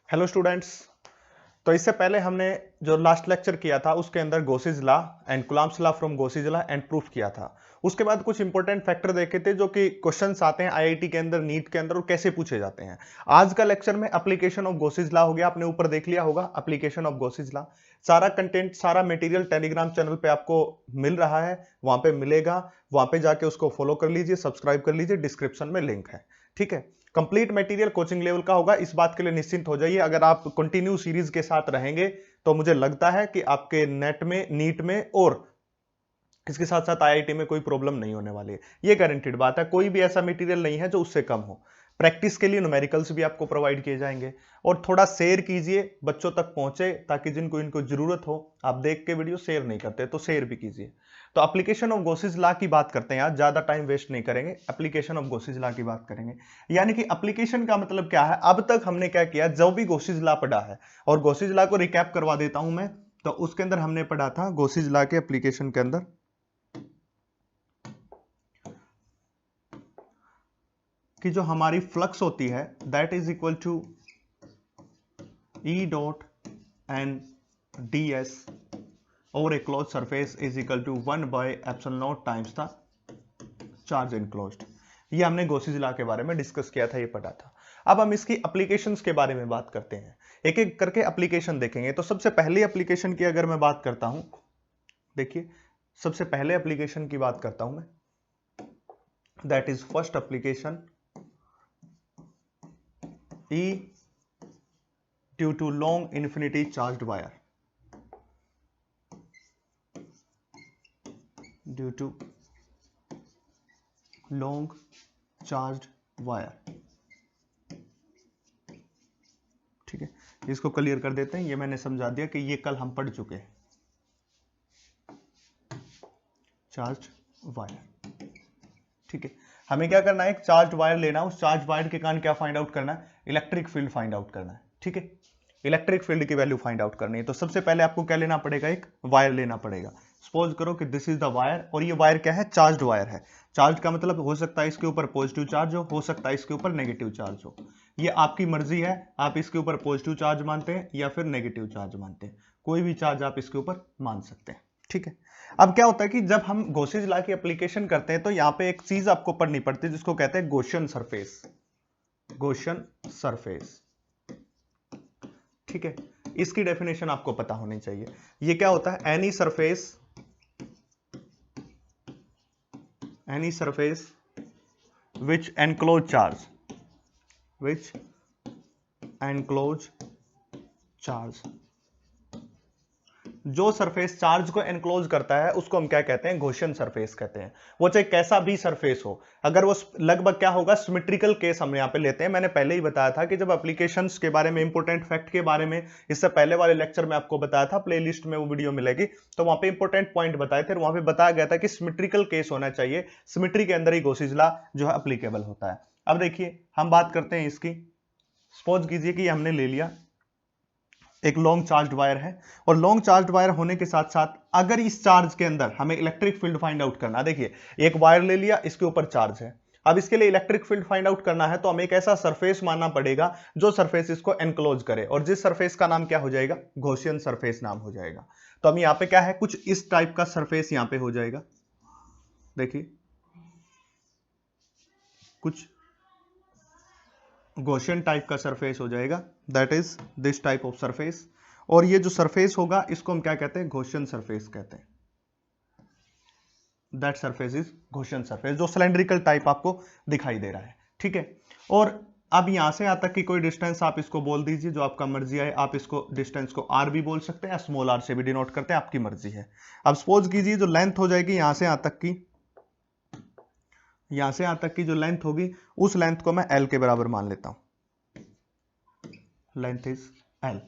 Hello students. तो इससे पहले हमने जो लास्ट लेक्चर किया था उसके अंदर Gauss's law and Coulomb's law from Gauss's law and proof किया था। उसके बाद कुछ इंपॉर्टेंट फैक्टर देखे थे जो कि क्वेश्चंस आते हैं आईआईटी के अंदर, नीट के अंदर, और कैसे पूछे जाते हैं। आज का लेक्चर में एप्लीकेशन ऑफ गॉसेज लॉ हो गया। आपने ऊपर देख लिया होगा एप्लीकेशन ऑफ गॉसेज लॉ। सारा कंटेंट, सारा मटेरियल टेलीग्राम चैनल पे आपको मिल रहा है, वहां पे मिलेगा। वहां पे जाके उसको फॉलो कर लीजिए, सब्सक्राइब कर लीजिए, डिस्क्रिप्शन में लिंक है। ठीक है। कंप्लीट मटेरियल कोचिंग लेवल का होगा, इस बात के लिए निश्चिंत हो जाइए। अगर आप कंटिन्यू सीरीज के साथ रहेंगे तो मुझे लगता है कि आपके नेट में, नीट में और इसके साथ साथ आईआईटी में कोई प्रॉब्लम नहीं होने वाली है। ये गारंटीड बात है। कोई भी ऐसा मटेरियल नहीं है जो उससे कम हो। प्रैक्टिस के लिए न्यूमेरिकल्स भी आपको प्रोवाइड किए जाएंगे। और थोड़ा शेयर कीजिए, बच्चों तक पहुंचे, ताकि जिनको इनको जरूरत हो। आप देख के वीडियो शेयर नहीं करते तो शेयर भी कीजिए। तो एप्लीकेशन ऑफ गॉसेज लॉ की बात करते हैं। आज ज्यादा टाइम वेस्ट नहीं करेंगे, एप्लीकेशन ऑफ गॉसेज लॉ की बात करेंगे। यानी कि एप्लीकेशन का मतलब क्या है। अब तक हमने क्या किया, जो भी गॉसेज लॉ पढ़ा है, और गॉसेज लॉ को रिकैप करवा देता हूं मैं। तो उसके अंदर हमने पढ़ा था गॉसेज लॉ के एप्लीकेशन के अंदर कि जो हमारी फ्लक्स होती है that is equal to E dot N D S और a close surface is equal to 1/ε0 times the charge enclosed. ये हमने गॉसेज लॉ के बारे में डिस्कस किया था, ये पढ़ा था। अब हम इसकी एप्लीकेशंस के बारे में बात करते हैं, एक एक करके एप्लीकेशन देखेंगे। तो सबसे पहली एप्लीकेशन की अगर मैं बात करता हूं, देखिए सबसे पहले एप्लीकेशन की बात करता हूं मैं, that is first application E due to long infinity charged wire, due to long charged wire। ठीक है, इसको क्लियर कर देते हैं। ये मैंने समझा दिया कि ये कल हम पढ़ चुके हैं, चार्ज वायर। ठीक है, हमें क्या करना है, एक चार्ज वायर लेना है। उस चार्ज वायर के कारण क्या फाइंड आउट करना है, इलेक्ट्रिक फील्ड फाइंड आउट करना है। ठीक है, इलेक्ट्रिक फील्ड की वैल्यू फाइंड आउट करनी है। तो सबसे पहले आपको क्या लेना पड़ेगा, एक वायर लेना पड़ेगा। सपोज करो कि दिस इज द वायर, और ये वायर क्या है, चार्ज वायर है। चार्ज का मतलब हो सकता है इसके ऊपर पॉजिटिव चार्ज हो सकता है इसके ऊपर नेगेटिव चार्ज हो। ये आपकी मर्जी है, आप इसके ऊपर पॉजिटिव चार्ज मानते हैं या फिर नेगेटिव चार्ज मानते हैं। कोई भी चार्ज आप इसके ऊपर मान सकते हैं। ठीक है, अब क्या होता है कि जब हम गॉसेज लॉ की एप्लीकेशन करते हैं तो यहां पे एक चीज आपको पढ़नी पड़ती है जिसको कहते हैं गॉसियन सरफेस। गॉसियन सरफेस, ठीक है, इसकी डेफिनेशन आपको पता होनी चाहिए। ये क्या होता है, any surface which enclose charge, which enclose charge, जो सरफेस चार्ज को एनक्लोज करता है उसको हम क्या कहते हैं, गॉसियन सरफेस कहते हैं। वो चाहे कैसा भी सरफेस हो, अगर वो लगभग क्या होगा, सिमेट्रिकल केस हम यहां पे लेते हैं। मैंने पहले ही बताया था कि जब एप्लीकेशंस के बारे में, इंपॉर्टेंट फैक्ट के बारे में, इससे पहले वाले लेक्चर में आपको बताया था, प्लेलिस्ट में वो वीडियो मिलेगी, तो वहां पे इंपॉर्टेंट पॉइंट बताए थे। वहां पे बताया गया था कि सिमेट्रिकल केस होना चाहिए, सिमेट्री के अंदर ही गॉसेज लॉ जो है एप्लीकेबल होता है। अब देखिए हम बात करते हैं इसकी। सपोज कीजिए कि हमने ले लिया एक लॉन्ग चार्ज वायर है, और लॉन्ग चार्ज वायर होने के साथ साथ अगर इस चार्ज के अंदर हमें इलेक्ट्रिक फील्ड फाइंड आउट करना, देखिए एक वायर ले लिया, इसके ऊपर चार्ज है। अब इसके लिए इलेक्ट्रिक फील्ड फाइंड आउट करना है तो हमें एक ऐसा सरफेस मानना पड़ेगा जो सरफेस इसको एनक्लोज करे, और जिस सरफेस का नाम क्या हो जाएगा, गॉसियन सरफेस नाम हो जाएगा। तो हम यहां पे क्या है, कुछ इस टाइप का सरफेस यहां पे हो जाएगा। देखिए कुछ गॉसियन टाइप का सरफेस हो जाएगा, that is this type of surface. और ये जो सरफेस होगा इसको हम क्या कहते हैं, गॉसियन सरफेस कहते हैं। That surface is Gaussian surface, जो सिलेंड्रिकल टाइप आपको दिखाई दे रहा है। ठीक है, और अब यहां से यहां तक की कोई डिस्टेंस आप इसको बोल दीजिए, जो आपका मर्जी है। आप इसको डिस्टेंस को आर भी बोल सकते हैं, स्मॉल आर से भी डिनोट करते हैं, आपकी मर्जी है। अब सपोज कीजिए जो लेंथ हो जाएगी यहां से यहां तक की, यहां से यहां तक की जो लेंथ होगी, उस लेंथ को मैं एल के बराबर मान लेता हूं। Length is L.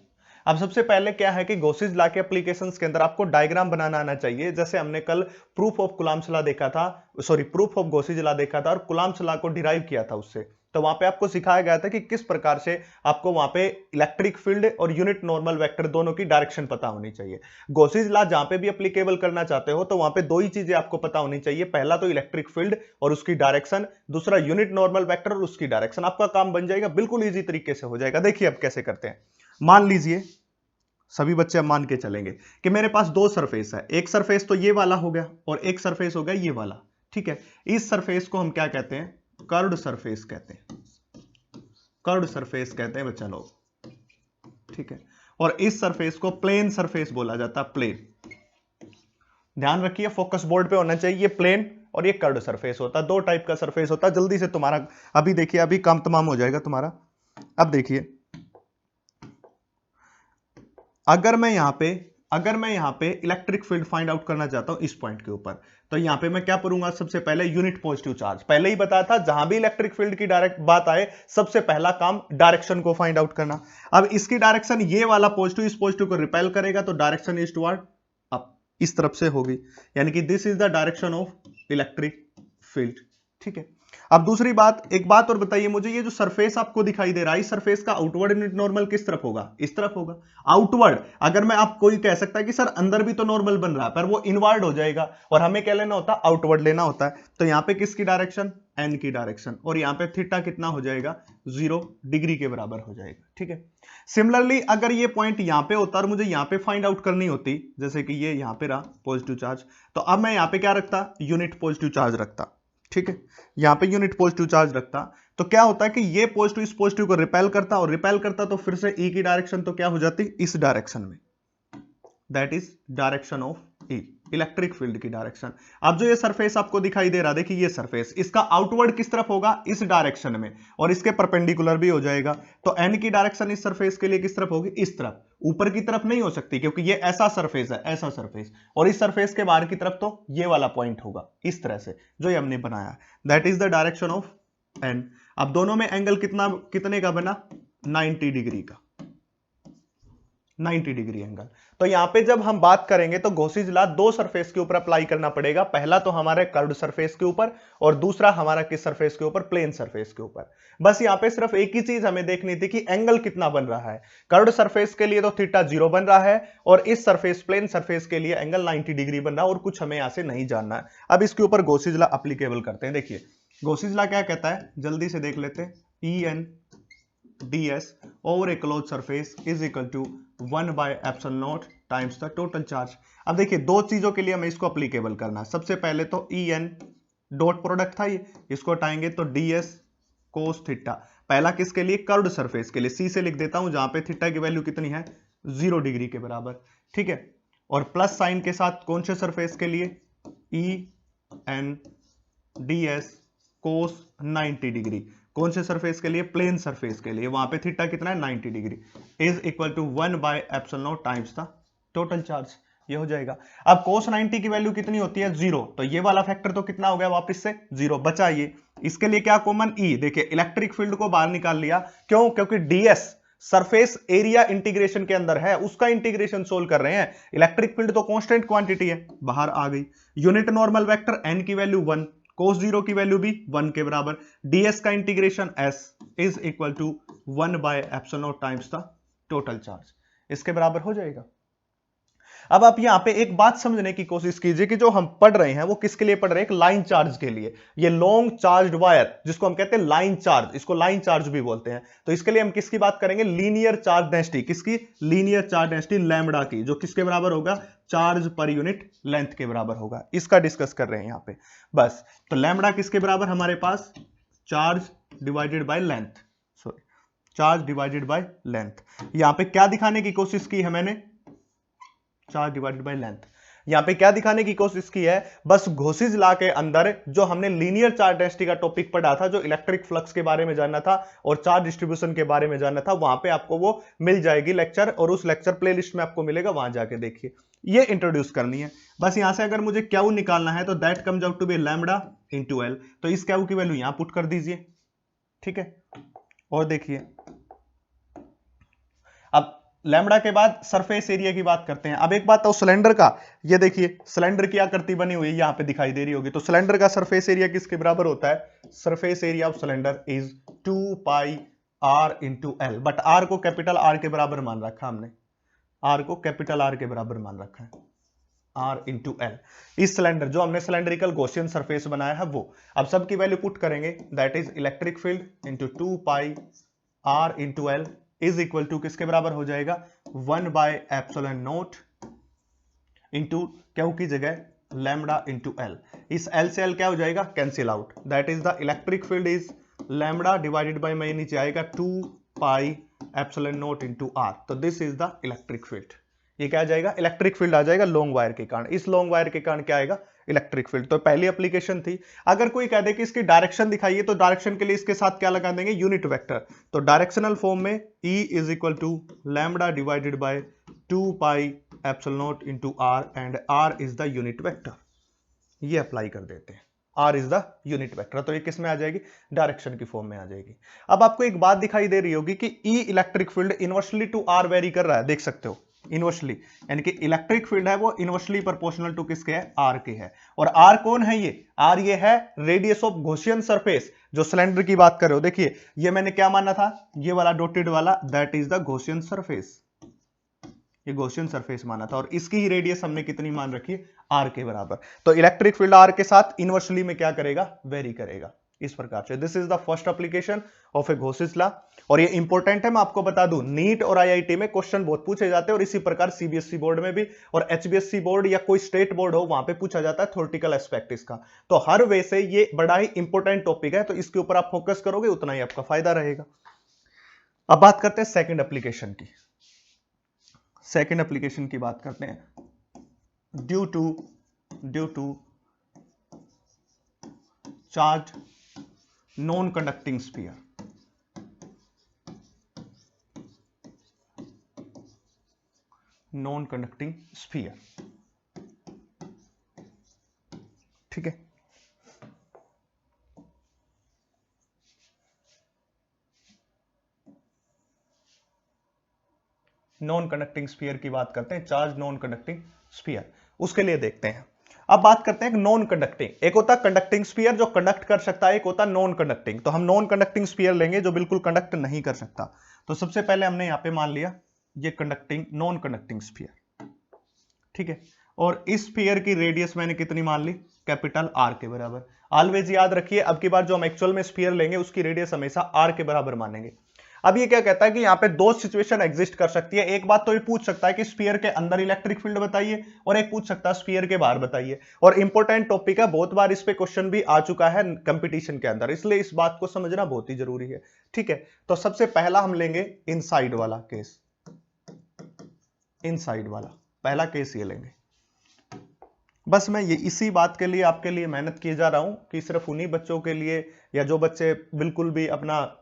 अब सबसे पहले क्या है कि गॉसेज लॉ के एप्लीकेशंस के अंदर आपको डायग्राम बनाना आना चाहिए। जैसे हमने कल प्रूफ ऑफ कूलम्ब्स लॉ देखा था, sorry proof of Gauss's law देखा था, और कूलम्ब्स लॉ को डिराइव किया था उससे। तो वहां पे आपको सिखाया गया था कि किस प्रकार से आपको वहां पे इलेक्ट्रिक फील्ड और यूनिट नॉर्मल वेक्टर दोनों की डायरेक्शन पता होनी चाहिए। गॉसेज लॉ जहां पे भी एप्लीकेबल करना चाहते हो तो वहां पे दो ही चीजें आपको पता होनी चाहिए, पहला तो इलेक्ट्रिक फील्ड और उसकी डायरेक्शन, दूसरा यूनिट नॉर्मल वेक्टर और उसकी डायरेक्शन। आपका काम बन जाएगा, बिल्कुल इजी तरीके से हो जाएगा। देखिए अब कैसे करते हैं। मान लीजिए सभी बच्चे अब मान के चलेंगे कि मेरे पास दो सरफेस है, एक सरफेस तो ये वाला हो गया और एक सरफेस हो गया ये वाला, ठीक है। इस सरफेस को हम क्या कहते हैं, कर्व्ड सरफेस कहते हैं, कर्व्ड सरफेस कहते हैं बच्चा लोग, ठीक है। और इस सरफेस को प्लेन सरफेस बोला जाता है, प्लेन। ध्यान रखिए फोकस बोर्ड पे होना चाहिए, ये प्लेन और ये कर्व्ड सरफेस होता है, दो टाइप का सरफेस होता है। जल्दी से तुम्हारा अभी देखिए, अभी काम तमाम हो जाएगा तुम्हारा। अब देखिए, अगर मैं यहां पे इलेक्ट्रिक फील्ड फाइंड आउट करना चाहता हूं इस पॉइंट के ऊपर, तो यहां पे मैं क्या करूंगा, सबसे पहले यूनिट पॉजिटिव चार्ज, पहले ही बताया था जहां भी इलेक्ट्रिक फील्ड की डायरेक्ट बात आए सबसे पहला काम डायरेक्शन को फाइंड आउट करना। अब इसकी डायरेक्शन ये वाला पॉजिटिव इस पॉजिटिव को रिपेल करेगा, तो डायरेक्शन इज टुवर्ड अप, इस तरफ से होगी, यानी कि this is the direction of electric field, ठीक है। अब दूसरी बात, एक बात और बताइए मुझे, ये जो सरफेस आपको दिखाई दे रहा है, इस सरफेस का आउटवर्ड यूनिट नॉर्मल किस तरफ होगा, इस तरफ होगा। आउटवर्ड, अगर मैं आप कोई कह सकता है कि सर अंदर भी तो नॉर्मल बन रहा है, पर वो इनवर्ड हो जाएगा और हमें क्या लेना होता है, आउटवर्ड लेना होता है। तो यहां पे किसकी डायरेक्शन, एन की डायरेक्शन, और यहां पे थीटा कितना हो जाएगा, 0 डिग्री के बराबर हो जाएगा, ठीक है। सिमिलरली अगर ये पॉइंट यहां पे होता और मुझे यहां पे फाइंड आउट करनी होती, जैसे कि ये यहां पे रहा पॉजिटिव चार्ज, तो अब मैं यहां पे क्या रखता, यूनिट पॉजिटिव चार्ज रखता, ठीक है। यहां पे यूनिट पॉजिटिव चार्ज रखता, तो क्या होता है कि ये पॉजिटिव इस पॉजिटिव को रिपेल करता, और रिपेल करता तो फिर से ई की डायरेक्शन तो क्या हो जाती, इस डायरेक्शन में, that is direction of E, electric field की डायरेक्शन। अब जो ये सरफेस आपको दिखाई दे रहा, देखिए ये सरफेस, इसका आउटवर्ड किस तरफ होगा, इस डायरेक्शन में, और इसके परपेंडिकुलर भी हो जाएगा। तो एन की डायरेक्शन इस सरफेस के लिए किस तरफ होगी, इस तरफ, ऊपर की तरफ नहीं हो सकती क्योंकि ये ऐसा सरफेस है, ऐसा सरफेस, और इस सरफेस के बाहर की तरफ तो ये वाला पॉइंट होगा, इस तरह से जो ये हमने बनाया, that is the direction of N. अब दोनों में एंगल कितने का बना, 90 डिग्री का, 90 डिग्री एंगल। तो यहां पे जब हम बात करेंगे तो गॉसिस लॉ दो सरफेस के ऊपर अप्लाई करना पड़ेगा, पहला तो हमारे कर्व्ड सरफेस के ऊपर, और दूसरा हमारा किस सरफेस के ऊपर, प्लेन सरफेस के ऊपर। बस यहां पे सिर्फ एक ही चीज हमें देखनी थी कि एंगल कितना बन रहा है। कर्व्ड सरफेस के लिए तो थीटा 0 बन रहा है, और इस सरफेस प्लेन सरफेस के लिए एंगल 90 डिग्री बन रहा है, और कुछ हमें यहां से नहीं जानना है। अब इसके ऊपर गॉसिस लॉ अप्लीकेबल करते हैं। देखिए गॉसिस लॉ क्या कहता है, जल्दी से देख लेते हैं, E N ds over a closed surface is equal to 1 by epsilon naught times the total charge। अब देखिए दो चीजों के लिए हमें इसको अप्लीकेबल करना है। सबसे पहले तो ई एन डॉट प्रोडक्ट था ये, इसको हटाएंगे तो ds cos थीटा, पहला किसके लिए, कर्व्ड सरफेस के लिए, सी से लिख देता हूं जहां पे थीटा की वैल्यू कितनी है, 0 डिग्री के बराबर, ठीक है। और प्लस साइन के साथ कौन से सरफेस के लिए, E N ds cos 90 degree, कौन से सरफेस के लिए, प्लेन सरफेस के लिए, वहां पे थीटा कितना है, 90 degree, is equal to 1 by epsilon not times the total charge, ये हो जाएगा। अब cos 90 की वैल्यू कितनी होती है, 0, तो ये वाला फैक्टर तो कितना हो गया, वापस से 0 बचा। ये इसके लिए क्या कॉमन, ई, देखिए इलेक्ट्रिक फील्ड को बाहर निकाल लिया, क्यों, क्योंकि ds सरफेस एरिया इंटीग्रेशन के अंदर है, उसका इंटीग्रेशन सोल्व कर रहे हैं, इलेक्ट्रिक फील्ड तो कांस्टेंट क्वांटिटी है, बाहर आ गई। यूनिट नॉर्मल वेक्टर n की वैल्यू 1, cos 0 की वैल्यू भी 1 के बराबर, ds का integration s is equal to 1 by epsilon not times the total charge, इसके बराबर हो जाएगा। अब आप यहां पे एक बात समझने की कोशिश कीजिए कि जो हम पढ़ रहे हैं वो किसके लिए पढ़ रहे हैं, एक लाइन चार्ज के लिए। ये लॉन्ग चार्ज्ड वायर जिसको हम कहते हैं लाइन चार्ज, इसको लाइन चार्ज भी बोलते हैं। तो इसके लिए हम किसकी बात करेंगे, लीनियर चार्ज डेंसिटी, किसकी, लीनियर चार्ज डेंसिटी लैम्बडा की, जो किसके बराबर होगा, चार्ज पर यूनिट लेंथ के बराबर होगा, इसका डिस्कस कर रहे हैं यहां पे। बस तो लैम्बडा किसके बराबर हमारे पास, charge divided by length, sorry charge divided by length. यहां पे क्या दिखाने की कोशिश की है मैंने, चार्ज डिवाइडेड बाय लेंथ। यहां पे क्या दिखाने की कोशिश की है, बस गॉसिस लॉ के अंदर जो हमने लीनियर चार्ज डेंसिटी का टॉपिक पढ़ा था, जो इलेक्ट्रिक फ्लक्स के बारे में जानना था और चार्ज डिस्ट्रीब्यूशन के बारे में जानना था, वहां पे आपको वो मिल जाएगी लेक्चर, और उस लेक्चर प्लेलिस्ट में आपको मिलेगा, वहां जाके देखिए। ये इंट्रोड्यूस करनी है बस। यहां से अगर मुझे क्यू निकालना है तो that comes out to be lambda into L, तो इस क्यू की वैल्यू यहां पुट कर दीजिए, ठीक है। और देखिए अब लैम्बडा के बाद सरफेस एरिया की बात करते हैं। अब एक बात तो सिलेंडर का, ये देखिए सिलेंडर की आकृति बनी हुई यहां पे दिखाई दे रही होगी, तो सिलेंडर का सरफेस एरिया किसके बराबर होता है, surface area of cylinder is 2 pi R into L, but R को कैपिटल आर के बराबर मान रखा हमने, आर को कैपिटल आर के बराबर मान रखा है, आर इंटू एल। इस सिलेंडर जो हमने सिलेंड्रिकल गॉसियन सरफेस बनाया है वो, अब सबकी वैल्यू पुट करेंगे, that is electric field into 2 pi R into L is equal to किसके बराबर हो जाएगा 1/ε0 इंटू क्यू की जगह लैम्बडा इंटू एल। इस एल से एल क्या हो जाएगा cancel out, that is the electric field is lambda divided by में नीचे आएगा 2πε0 इंटू आर। तो this is the electric field. ये क्या आ जाएगा इलेक्ट्रिक फील्ड आ जाएगा लॉन्ग वायर के कारण। इस लॉन्ग वायर के कारण क्या आएगा इलेक्ट्रिक फील्ड। तो पहली एप्लीकेशन थी। अगर कोई कह दे कि इसकी डायरेक्शन दिखाइए तो डायरेक्शन के लिए इसके साथ क्या लगा देंगे यूनिट वेक्टर। तो डायरेक्शनल फॉर्म में E is equal to lambda divided by 2πε0 into R and R is the unit vector. ये अप्लाई कर देते हैं, R is the unit vector. तो ये किस में आ जाएगी डायरेक्शन की फॉर्म में आ जाएगी। अब आपको एक बात दिखाई दे रही होगी कि E electric field inversely to R vary कर रहा है, देख सकते हो इनवर्सली, यानी कि इलेक्ट्रिक फील्ड है वो इनवर्सली प्रोपोर्शनल टू किसके है R के है। और R कौन है ये R ये है रेडियस ऑफ गॉसियन सरफेस। जो सिलेंडर की बात कर रहे हो देखिए ये मैंने क्या माना था, ये वाला डॉटेड वाला that is the Gaussian surface, ये गॉसियन सरफेस माना था और इसकी ही रेडियस हमने कितनी मान रखी है R के बराबर। तो इलेक्ट्रिक फील्ड R के साथ इनवर्सली में क्या करेगा वेरी करेगा इस प्रकार से। This is the first application of a Gauss's law और ये इंपॉर्टेंट है। मैं आपको बता दूं नीट और आईआईटी में क्वेश्चन बहुत पूछे जाते हैं और इसी प्रकार सीबीएसई बोर्ड में भी और एचबीएससी बोर्ड या कोई स्टेट बोर्ड हो वहां पे पूछा जाता है थ्योरेटिकल एस्पेक्ट इसका। तो हर वे से ये बड़ा ही इंपॉर्टेंट टॉपिक है, तो इसके ऊपर आप फोकस करोगे उतना ही आपका फायदा रहेगा। अब बात करते हैं सेकेंड एप्लीकेशन की। सेकेंड एप्लीकेशन की बात करते हैं। Due to charge non conducting sphere, non conducting sphere, ठीक है। नॉन कंडक्टिंग स्फीयर की बात करते हैं, चार्ज नॉन कंडक्टिंग स्फीयर, उसके लिए देखते हैं। अब बात करते हैं नॉन कंडक्टिंग। एक होता कंडक्टिंग स्फीयर जो कंडक्ट कर सकता है, एक होता नॉन कंडक्टिंग। तो हम नॉन कंडक्टिंग स्फीयर लेंगे जो बिल्कुल कंडक्ट नहीं कर सकता। तो सबसे पहले हमने यहां पे मान लिया ये कंडक्टिंग नॉन कंडक्टिंग स्फीयर, ठीक है। और इस स्फीयर की रेडियस मैंने कितनी मान ली कैपिटल R के बराबर। ऑलवेज याद रखिए अब की बार जो हम एक्चुअल में स्फीयर लेंगे उसकी रेडियस हमेशा R के बराबर मानेंगे। अब ये क्या कहता है कि यहां पे दो सिचुएशन एग्जिस्ट कर सकती है। एक बात तो ये पूछ सकता है कि स्फीयर के अंदर इलेक्ट्रिक फील्ड बताइए और एक पूछ सकता है स्फीयर के बाहर बताइए। और इंपॉर्टेंट टॉपिक है, बहुत बार इस पे क्वेश्चन भी आ चुका है कंपटीशन के अंदर, इसलिए इस बात को समझना बहुत ही जरूरी है, ठीक है। तो सबसे पहला हम लेंगे इनसाइड वाला केस, इनसाइड वाला पहला केस ये लेंगे। बस मैं ये इसी बात के लिए आपके लिए मेहनत किए जा रहा हूं कि सिर्फ उन्हीं बच्चों के लिए या जो बच्चे बिल्कुल भी अपना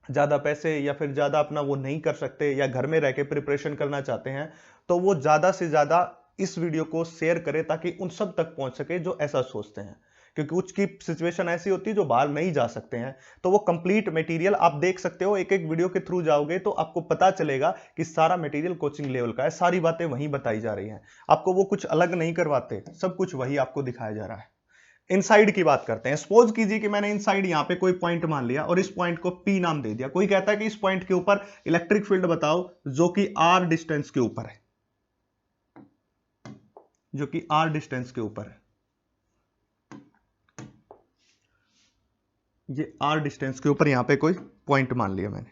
ज्यादा पैसे या फिर ज्यादा अपना वो नहीं कर सकते या घर में रह के प्रिपरेशन करना चाहते हैं, तो वो ज्यादा से ज्यादा इस वीडियो को शेयर करें ताकि उन सब तक पहुंच सके जो ऐसा सोचते हैं। क्योंकि कुछ की सिचुएशन ऐसी होती है जो बाहर नहीं जा सकते हैं, तो वो कंप्लीट मटेरियल आप देख सकते हो। एक एक वीडियो के थ्रू जाओगे तो आपको पता चलेगा कि सारा मटेरियल कोचिंग लेवल का है, सारी बातें वहीं बताई जा रही हैं। आपको वो कुछ अलग नहीं करवाते, सब कुछ वही आपको दिखाया जा रहा है। इनसाइड की बात करते हैं। सपोज कीजिए कि मैंने इनसाइड यहां पे कोई पॉइंट मान लिया और इस पॉइंट को P नाम दे दिया। कोई कहता है कि इस पॉइंट के ऊपर इलेक्ट्रिक फील्ड बताओ जो कि R डिस्टेंस के ऊपर है, जो कि R डिस्टेंस के ऊपर है। ये R डिस्टेंस के ऊपर यहां पे कोई पॉइंट मान लिया मैंने,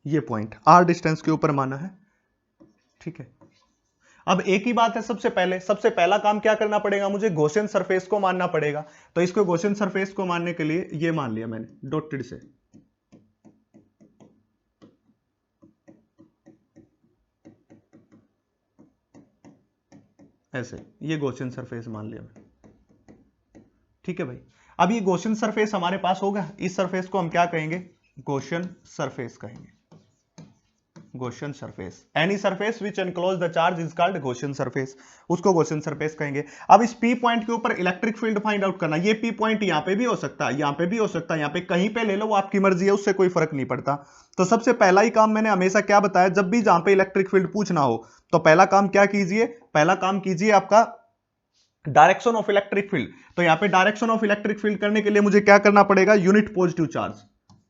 ये पॉइंट R डिस्टेंस के ऊपर माना है, ठीक है। अब एक ही बात है, सबसे पहला काम क्या करना पड़ेगा, मुझे गॉसियन सरफेस को मानना पड़ेगा। तो इसको गॉसियन सरफेस को मानने के लिए ये मान लिया मैंने डॉटेड से, ऐसे ये गॉसियन सरफेस मान लिया मैंने, ठीक है भाई। अब ये गॉसियन सरफेस हमारे पास होगा, इस सरफेस को हम क्या कहेंगे गॉसियन सरफेस कहेंगे, Gaussian surface. Any surface which enclose the charge is called Gaussian surface, उसको गॉसियन सरफेस कहेंगे। अब इस P पॉइंट के ऊपर इलेक्ट्रिक फील्ड फाइंड आउट करना। ये P पॉइंट यहां पे भी हो सकता है, यहां पे भी हो सकता है, यहां पे कहीं पे ले लो, वो आपकी मर्जी है, उससे कोई फर्क नहीं पड़ता। तो सबसे पहला ही काम मैंने हमेशा क्या बताया, जब भी जहां पे इलेक्ट्रिक फील्ड पूछना हो तो पहला काम क्या कीजिए, पहला काम कीजिए आपका डायरेक्शन ऑफ इलेक्ट्रिक फील्ड। तो यहां पे डायरेक्शन ऑफ इलेक्ट्रिक फील्ड करने के लिए मुझे क्या करना पड़ेगा, unit positive charge,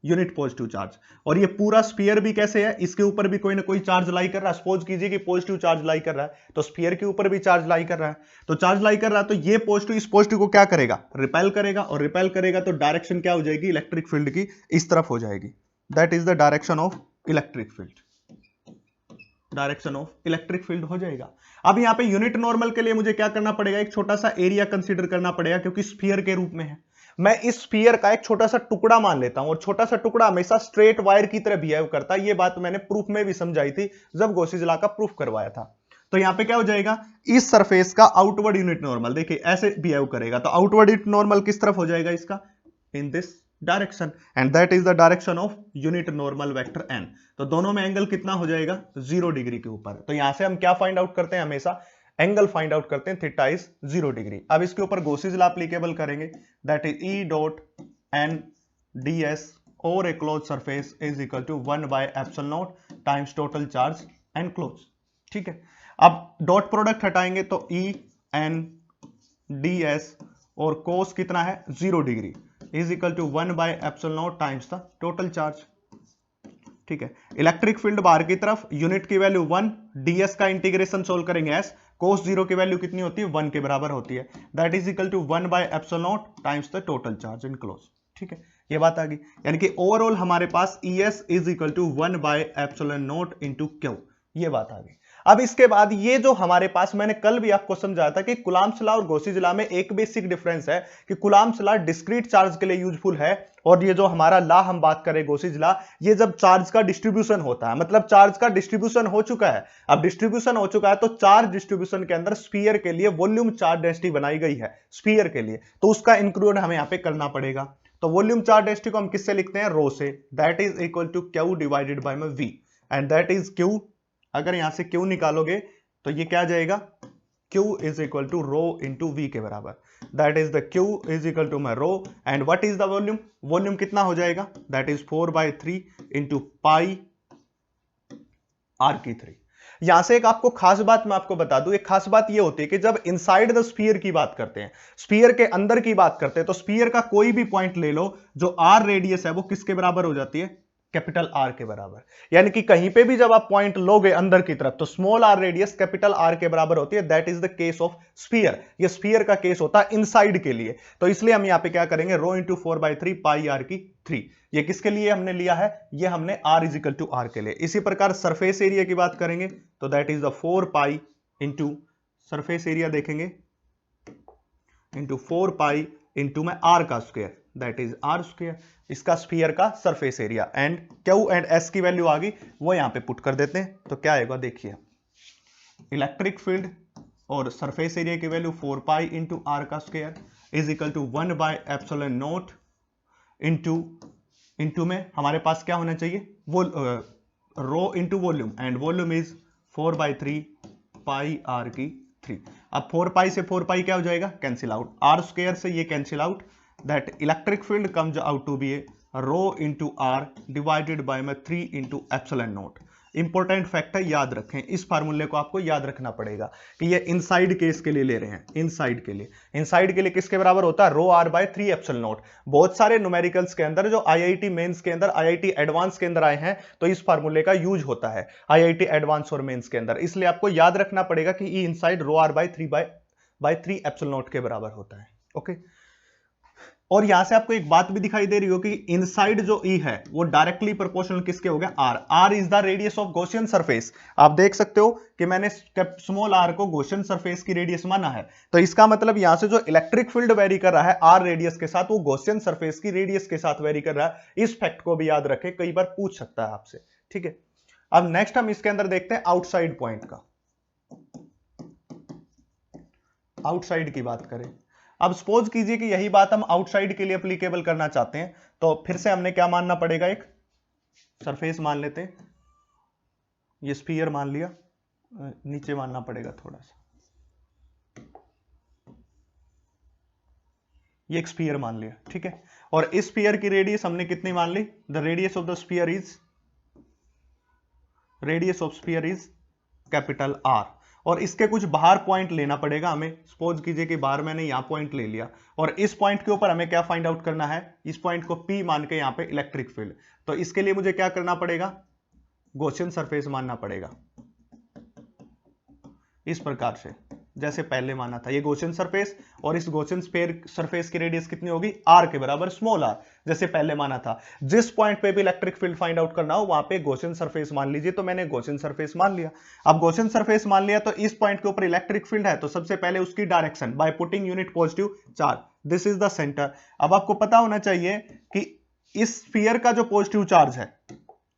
unit positive charge. और ये पूरा स्फीयर भी कैसे है, इसके ऊपर भी कोई ना कोई चार्ज लाई कर रहा है। सपोज कीजिए कि पॉजिटिव चार्ज लाई कर रहा है, तो स्फीयर के ऊपर भी चार्ज लाई कर रहा है। तो चार्ज लाई कर रहा है तो ये पॉजिटिव इस पॉजिटिव को क्या करेगा, रिपेल करेगा, और रिपेल करेगा तो डायरेक्शन क्या हो जाएगी, इलेक्ट्रिक फील्ड की इस तरफ हो जाएगी। That is the direction of electric field, direction of electric field हो जाएगा। अब यहां पे यूनिट नॉर्मल के लिए मुझे क्या करना पड़ेगा, एक छोटा सा एरिया कंसीडर करना पड़ेगा, क्योंकि स्फीयर के रूप में है। मैं इस स्फीयर का एक छोटा सा टुकड़ा मान लेता हूं, और छोटा सा टुकड़ा हमेशा स्ट्रेट वायर की तरह बिहेव करता है। ये बात मैंने प्रूफ में भी समझाई थी जब गॉसिस लॉ का प्रूफ करवाया था। तो यहां पे क्या हो जाएगा, इस सरफेस का आउटवर्ड यूनिट नॉर्मल देखिए ऐसे बिहेव करेगा, तो आउटवर्ड यूनिट नॉर्मल किस तरफ हो जाएगा इसका, in this direction, and that is the direction of unit normal vector N. तो दोनों में एंगल कितना हो जाएगा, 0 डिग्री के ऊपर। तो यहां से हम क्या फाइंड आउट करते हैं, हमेशा एंगल फाइंड आउट करते हैं, थीटा इज 0 डिग्री। अब इसके ऊपर गॉसिस लॉ एप्लीकेबल करेंगे, that is E dot N ds over a close surface is equal to 1/ε0 times total charge enclosed. ठीक है, अब डॉट प्रोडक्ट हटाएंगे तो E n ds और कोस कितना है 0 degree is equal to 1/ε0 times the total charge. ठीक है, इलेक्ट्रिक फील्ड बाहर की तरफ, यूनिट की वैल्यू 1, ds का इंटीग्रेशन सोल्व करेंगे s, cos 0 की वैल्यू कितनी होती है, 1 के बराबर होती है। That is equal to 1/ε0 times the total charge enclosed. ठीक है, ये बात आ गई, यानी कि ओवरऑल हमारे पास ES is equal to 1/ε0 into Q, ये बात आ गई। अब इसके बाद ये जो हमारे पास, मैंने कल भी आपको समझाया था कि कूलम्ब्स लॉ और गॉसिस लॉ में एक बेसिक डिफरेंस है कि कूलम्ब्स लॉ डिस्क्रीट चार्ज के लिए यूजफुल है, और ये जो हमारा लॉ हम बात करें गॉसिस लॉ, ये जब चार्ज का डिस्ट्रीब्यूशन होता है, मतलब चार्ज का डिस्ट्रीब्यूशन हो चुका है। अब डिस्ट्रीब्यूशन हो चुका है तो चार्ज डिस्ट्रीब्यूशन के अंदर स्फीयर के लिए वॉल्यूम चार्ज डेंसिटी बनाई गई है स्फीयर के लिए, तो उसका इंक्लूड हमें यहां पे करना पड़ेगा। तो वॉल्यूम चार्ज डेंसिटी को हम किससे लिखते हैं, रो से, that is equal to Q divided by V, and that is Q। अगर यहां से Q निकालोगे तो ये क्या आ जाएगा, Q is equal to rho into V के बराबर, that is the Q is equal to my rho, and what is the volume, volume कितना हो जाएगा, that is 4/3 into pi r3। यहां से एक आपको खास बात मैं आपको बता दूं, एक खास बात ये होती है कि जब इनसाइड द स्फीयर की बात करते हैं, स्फीयर के अंदर की बात करते हैं, तो स्फीयर का कोई भी पॉइंट ले लो, जो r रेडियस है वो किसके बराबर हो जाती है, कैपिटल R के बराबर। यानी कि कहीं पे भी जब आप पॉइंट लोगे अंदर की तरफ, तो small r radius capital R के बराबर होती है। That is the case of sphere, ये स्फीयर का केस होता है इनसाइड के लिए। तो इसलिए हम यहां पे क्या करेंगे, रो इंटू 4/3 पाई r3। ये किसके लिए हमने लिया है, ये हमने r is equal to r के लिए। इसी प्रकार सरफेस एरिया की बात करेंगे तो that is the 4 pi into surface area देखेंगे इंटू 4 पाई इंटू में r का square, that is r square, इसका स्फीयर का surface area, and Q and S की वैल्यू आ गई, वो यहां पे पुट कर देते हैं। तो क्या आएगा देखिए, इलेक्ट्रिक फील्ड और सरफेस एरिया की वैल्यू 4 पाई इंटू r का square is equal to 1/ε0 into में हमारे पास क्या होना चाहिए, वो rho into volume, and volume is 4/3 pi r3। अब 4 पाई से 4 पाई क्या हो जाएगा, कैंसिल आउट, r स्क्वायर से ये cancel out, that electric field comes out to be a rho into r divided by 3 into epsilon naught। Important fact है, याद रखें, इस फार्मूले को आपको याद रखना पड़ेगा कि ये इनसाइड केस के लिए ले रहे हैं। इनसाइड के लिए किसके बराबर होता है, रो r बाय 3 एप्सिलॉन नॉट। बहुत सारे न्यूमेरिकल्स के अंदर जो IIT मेंस के अंदर, IIT एडवांस के अंदर आए हैं, तो इस फार्मूले का यूज होता है IIT एडवांस और मेंस के अंदर। इसलिए आपको याद रखना पड़ेगा कि E inside rho r by 3 epsilon naught के बराबर होता है। ओके, और यहां से आपको एक बात भी दिखाई दे रही हो कि इनसाइड जो E है वो डायरेक्टली प्रोपोर्शनल किसके हो गया, R। R is the radius of Gaussian surface. आप देख सकते हो कि मैंने स्मॉल r को गॉसियन सरफेस की रेडियस माना है, तो इसका मतलब यहां से जो इलेक्ट्रिक फील्ड वेरी कर रहा है R रेडियस के साथ, वो गॉसियन सरफेस की रेडियस के साथ वेरी कर रहा है। इस फैक्ट को भी याद रखें, कई बार पूछ सकता है आपसे। ठीक है, अब नेक्स्ट हम इसके अंदर देखते हैं आउटसाइड पॉइंट का। आउटसाइड की बात करें, अब सपोज कीजिए कि यही बात हम आउटसाइड के लिए एप्लीकेबल करना चाहते हैं, तो फिर से हमने क्या मानना पड़ेगा, एक सरफेस मान लेते हैं, ये स्फीयर मान लिया, नीचे मानना पड़ेगा थोड़ा सा, ये एक स्फीयर मान लिया। ठीक है, और इस स्फीयर की रेडियस हमने कितनी मान ली, the radius of the sphere is capital R, और इसके कुछ बाहर पॉइंट लेना पड़ेगा हमें। सपोज कीजिए कि बाहर मैंने यहां पॉइंट ले लिया और इस पॉइंट के ऊपर हमें क्या फाइंड आउट करना है, इस पॉइंट को P मान के यहां पे इलेक्ट्रिक फील्ड। तो इसके लिए मुझे क्या करना पड़ेगा, गॉसियन सरफेस मानना पड़ेगा इस प्रकार से जैसे पहले माना था। ये गॉसियन सरफेस और इस गॉसियन सरफेस की रेडियस कितनी होगी, r के बराबर स्मॉल r, जैसे पहले माना था। जिस पॉइंट पे भी इलेक्ट्रिक फील्ड फाइंड आउट करना हो वहां पे गॉसियन सरफेस मान लीजिए। तो मैंने गॉसियन सरफेस मान लिया। अब गॉसियन सरफेस मान लिया तो इस पॉइंट के ऊपर इलेक्ट्रिक फील्ड है, तो सबसे पहले उसकी direction by putting unit positive charge, this is the centre. अब आपको पता होना चाहिए कि इस स्फीयर का जो पॉजिटिव चार्ज है,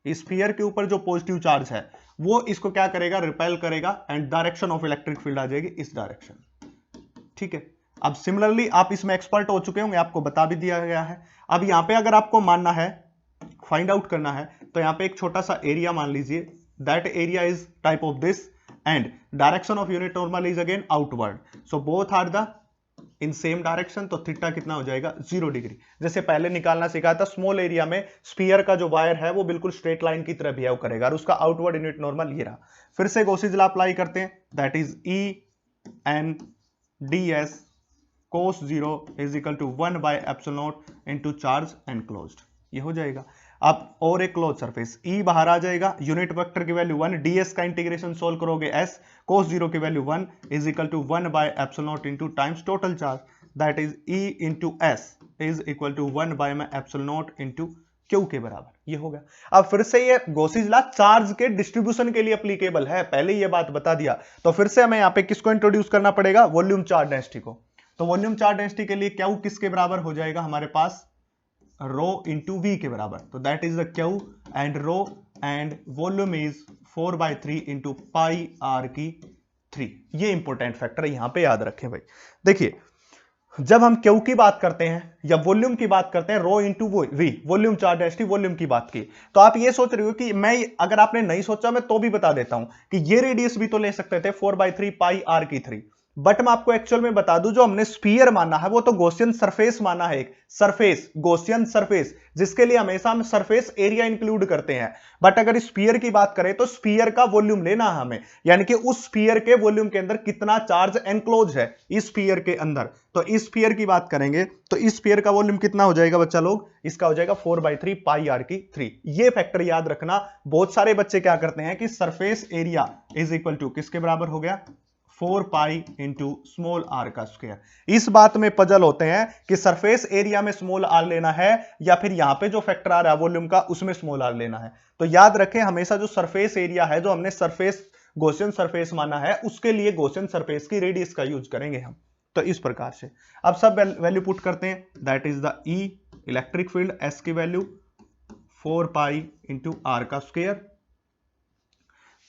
इस स्फीयर के ऊपर जो पॉजिटिव चार्ज है वो इसको क्या करेगा, रिपेल करेगा and direction of electric field आ जाएगी इस डायरेक्शन। ठीक है, अब सिमिलरली आप इसमें एक्सपर्ट हो चुके होंगे, आपको बता भी दिया गया है। अब यहां पे अगर आपको मानना है, फाइंड आउट करना है, तो यहां पे एक छोटा सा एरिया मान लीजिए, that area is type of this and direction of unit normal is again outward, so both are the in same direction. तो थीटा कितना हो जाएगा, 0 डिग्री। जैसे पहले निकालना सिखाया था, स्मॉल एरिया में स्फीयर का जो वायर है वो बिल्कुल स्ट्रेट लाइन की तरह बिहेव करेगा और उसका आउटवर्ड यूनिट नॉर्मल ये रहा। फिर से गॉसिस लॉ अप्लाई करते हैं, that is E n ds cos 0 is equal to 1 by epsilon not into charge enclosed, ये हो जाएगा। अब और एक क्लोज सरफेस, E बाहर आ जाएगा, यूनिट वेक्टर की वैल्यू 1, ds का इंटीग्रेशन सोल्व करोगे s, cos 0 की value 1 is equal to 1 by epsilon not into times total charge, that is E into s is equal to 1 by में epsilon not into Q के बराबर, ये हो गया। अब फिर से ये गॉसिस लॉ चार्ज के डिस्ट्रीब्यूशन के लिए एप्लीकेबल है, पहले ये बात बता दिया। तो फिर से हमें यहाँ पे किसको इंट्रोड्यूस करना पड़ेगा, वॉल्यूम चार्ज डेंसिटी को। तो वॉल्यूम चार्ज डेंसिटी के लिए Q किसके बराबर हो जाएगा हमारे पास, रो इंटू वी के बराबर। तो that is the Q and rho and volume is 4/3 into pi R की 3। ये इंपॉर्टेंट फैक्टर है, यहां पे याद रखें भाई। देखिए जब हम Q की बात करते हैं या वॉल्यूम की बात करते हैं, rho into V, volume charge density, volume की बात की, तो आप ये सोच रहे हो कि मैं, अगर आपने नहीं सोचा मैं तो भी बता देता हूं कि ये रेडियस भी तो ले सकते थे 4/3 पाई आर की 3। बट मैं आपको एक्चुअल में बता दूं, जो हमने स्फीयर माना है वो तो गॉसियन सरफेस माना है, एक सरफेस, गॉसियन सरफेस, जिसके लिए हमेशा हम सरफेस एरिया इंक्लूड करते हैं। बट अगर स्फीयर की बात करें तो स्फीयर का वॉल्यूम लेना है हमें, यानी कि उस स्फीयर के वॉल्यूम के अंदर कितना चार्ज एनक्लोज है इस स्फीयर के अंदर। तो इस स्फीयर की बात करेंगे तो इस स्फीयर का वॉल्यूम कितना हो जाएगा बच्चा लोग, इसका हो जाएगा 4/3 पाई आर की 3। ये फैक्टर याद रखना। बहुत सारे बच्चे क्या करते हैं कि surface area is equal to किसके बराबर हो गया, 4 पाई इंटू स्मॉल आर का स्क्वायर। इस बात में पजल होते हैं कि सरफेस एरिया में स्मॉल आर लेना है या फिर यहां पे जो फैक्टर आ रहा है वॉल्यूम का उसमें स्मॉल आर लेना है। तो याद रखें हमेशा जो सरफेस एरिया है, जो हमने सरफेस गॉसियन सरफेस माना है, उसके लिए गॉसियन सरफेस की रेडियस का यूज करेंगे हम। तो इस प्रकार से अब सब वैल्यू पुट करते हैं, that is the E electric field, S की वैल्यू 4 पाई इंटू आर का square,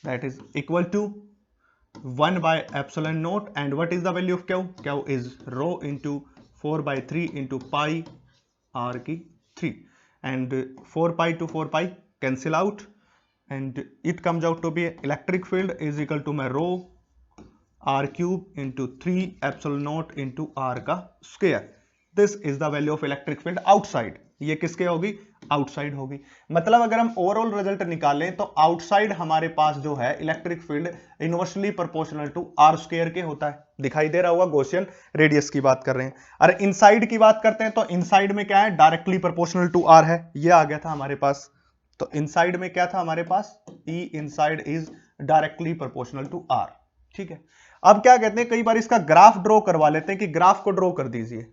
that is equal to 1 by epsilon naught, and what is the value of Q? Q is rho into 4/3 into pi r की 3, and 4 pi to 4 pi cancel out and it comes out to be electric field is equal to my rho r cube into 3 epsilon naught into r का square. This is the value of electric field outside. ये किसके होगी, outside होगी। मतलब अगर हम overall result निकालें तो आउटसाइड हमारे पास जो है electric field inversely proportional to R square के होता है। दिखाई दे रहा होगा, गॉसियन रेडियस की बात कर रहे हैं। अरे इनसाइड की बात करते हैं तो इनसाइड में क्या है, डायरेक्टली प्रोपोर्शनल टू आर है, ये आ गया था हमारे पास। तो इनसाइड में क्या था हमारे पास, E inside is directly proportional to R. ठीक है, अब क्या कहते हैं, कई बार इसका ग्राफ ड्रॉ करवा लेते हैं कि ग्राफ को ड्रॉ कर दीजिए,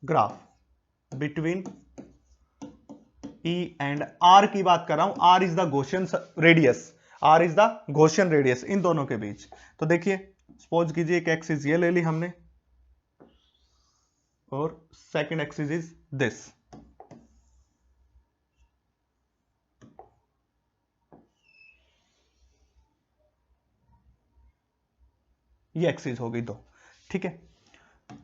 graph between E and R की बात कर रहा हूं, R is the Gaussian radius, R is the Gaussian radius इन दोनों के बीच। तो देखिए सपोज कीजिए एक एक्सिस ये ले ली हमने और सेकंड एक्सिस इज दिस। ये एक्सिस होगी दो। ठीक है,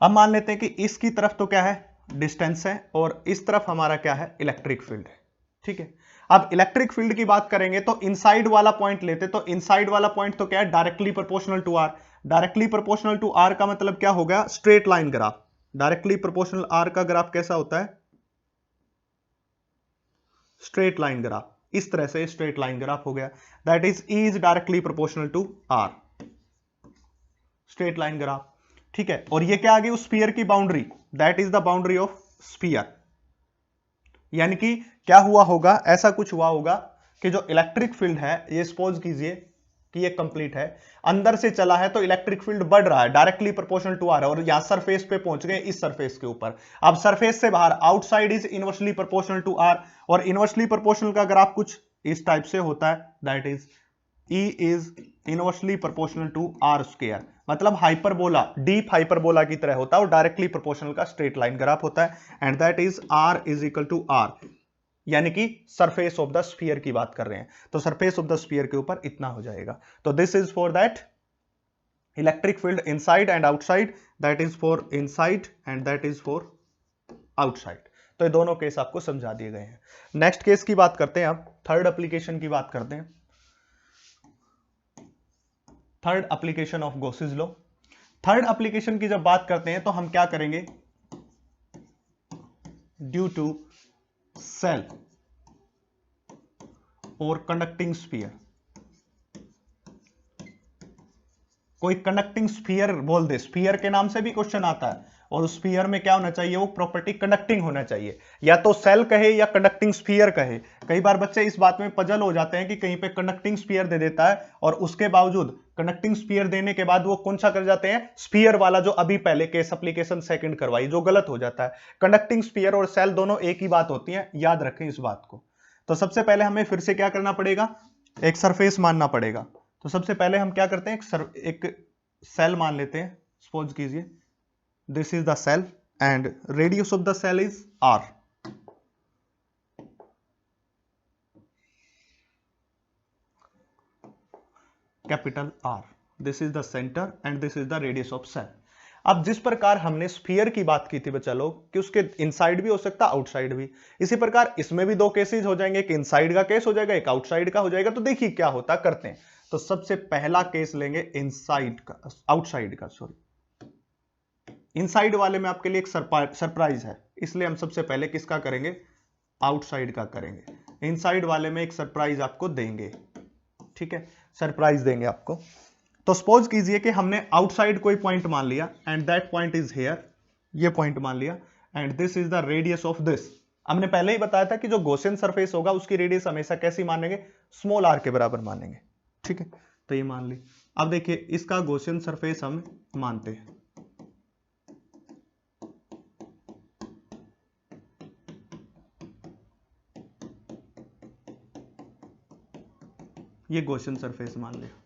अब मान लेते हैं कि इसकी तरफ तो क्या है, डिस्टेंस है, और इस तरफ हमारा क्या है, इलेक्ट्रिक फील्ड है। ठीक है, अब इलेक्ट्रिक फील्ड की बात करेंगे तो इनसाइड वाला पॉइंट लेते, तो इनसाइड वाला पॉइंट तो क्या है, directly proportional to R. Directly proportional to R का मतलब क्या हो गया, straight line graph. Directly proportional R का ग्राफ कैसा होता है, स्ट्रेट लाइन ग्राफ। इस तरह से स्ट्रेट लाइन ग्राफ हो गया, that is E is directly proportional to R, straight line graph. ठीक है, और ये क्या आ गई उस स्फीयर की boundary, that is the boundary of sphere. यानी कि क्या हुआ होगा, ऐसा कुछ हुआ होगा कि जो इलेक्ट्रिक फील्ड है, ये सपोज कीजिए कि ये कंप्लीट है, अंदर से चला है तो इलेक्ट्रिक फील्ड बढ़ रहा है डायरेक्टली प्रोपोर्शनल टू आर, और यहां सरफेस पे पहुंच गए इस सरफेस के ऊपर। अब सरफेस से बाहर outside is inversely proportional to R, और इनवर्सली प्रोपोर्शनल का ग्राफ कुछ इस टाइप से होता है, that is E is inversely proportional to R square, मतलब हाइपरबोला, डीप हाइपरबोला की तरह होता है और डायरेक्टली प्रोपोर्शनल का स्ट्रेट लाइन ग्राफ होता है, and that is R is equal to R, यानी कि सरफेस ऑफ द स्फीयर की बात कर रहे हैं, तो सरफेस ऑफ द स्फीयर के ऊपर इतना हो जाएगा। तो this is for that electric field inside and outside, that is for inside and that is for outside. तो ये दोनों केस आपको समझा दिए गए हैं। नेक्स्ट केस की बात करते हैं, अब थर्ड एप्लीकेशन की बात करते हैं। Third application of Gauss's law. Third application की जब बात करते हैं तो हम क्या करेंगे, ड्यू टू सेल और कंडक्टिंग स्फीयर, कोई कंडक्टिंग स्फीयर बोल दे, स्फीयर के नाम से भी क्वेश्चन आता है, और उस स्फीयर में क्या होना चाहिए, वो प्रॉपर्टी कंडक्टिंग होना चाहिए, या तो सेल कहे या कंडक्टिंग स्फीयर कहे। कई बार बच्चे इस बात में पजल हो जाते हैं कि कहीं पे कंडक्टिंग स्फीयर दे देता है और उसके बावजूद कंडक्टिंग स्फीयर देने के बाद वो कौन सा कर जाते हैं, स्फीयर वाला जो अभी पहले केस एप्लीकेशन सेकंड करवाई, जो गलत हो जाता है। कंडक्टिंग स्फीयर और सेल दोनों एक ही बात होती है, याद रखें इस बात को। तो सबसे पहले हमें फिर से क्या करना पड़ेगा, एक सरफेस मानना पड़ेगा। तो सबसे पहले हम क्या करते हैं, एक सेल मान लेते हैं, सपोज कीजिए this is the shell and radius of the shell is r, capital R, this is the centre and this is the radius of shell. अब जिस प्रकार हमने स्फीयर की बात की थी बच्चा लोग कि उसके इनसाइड भी हो सकता है आउटसाइड भी, इसी प्रकार इसमें भी दो केसेस हो जाएंगे, एक इनसाइड का केस हो जाएगा, एक आउटसाइड का हो जाएगा। तो देखिए क्या होता करते हैं। तो सबसे पहला केस लेंगे इनसाइड का, आउटसाइड का सॉरी, इनसाइड वाले में आपके लिए एक सरप्राइज है, इसलिए हम सबसे पहले किसका करेंगे, आउटसाइड का करेंगे। इनसाइड वाले में एक सरप्राइज आपको देंगे, ठीक है, सरप्राइज देंगे आपको। तो सपोज कीजिए कि हमने आउटसाइड कोई पॉइंट मान लिया and that point is here, ये पॉइंट मान लिया, and this is the radius of this. हमने पहले ही बताया था कि जो गॉसियन सरफेस होगा उसकी रेडियस हमेशा कैसी मानेंगे, स्मॉल r के बराबर मानेंगे, ठीक है। तो ये मान ली। अब देखिए इसका गॉसियन सरफेस हम मानते हैं, ये गॉसियन सरफेस मान लिया।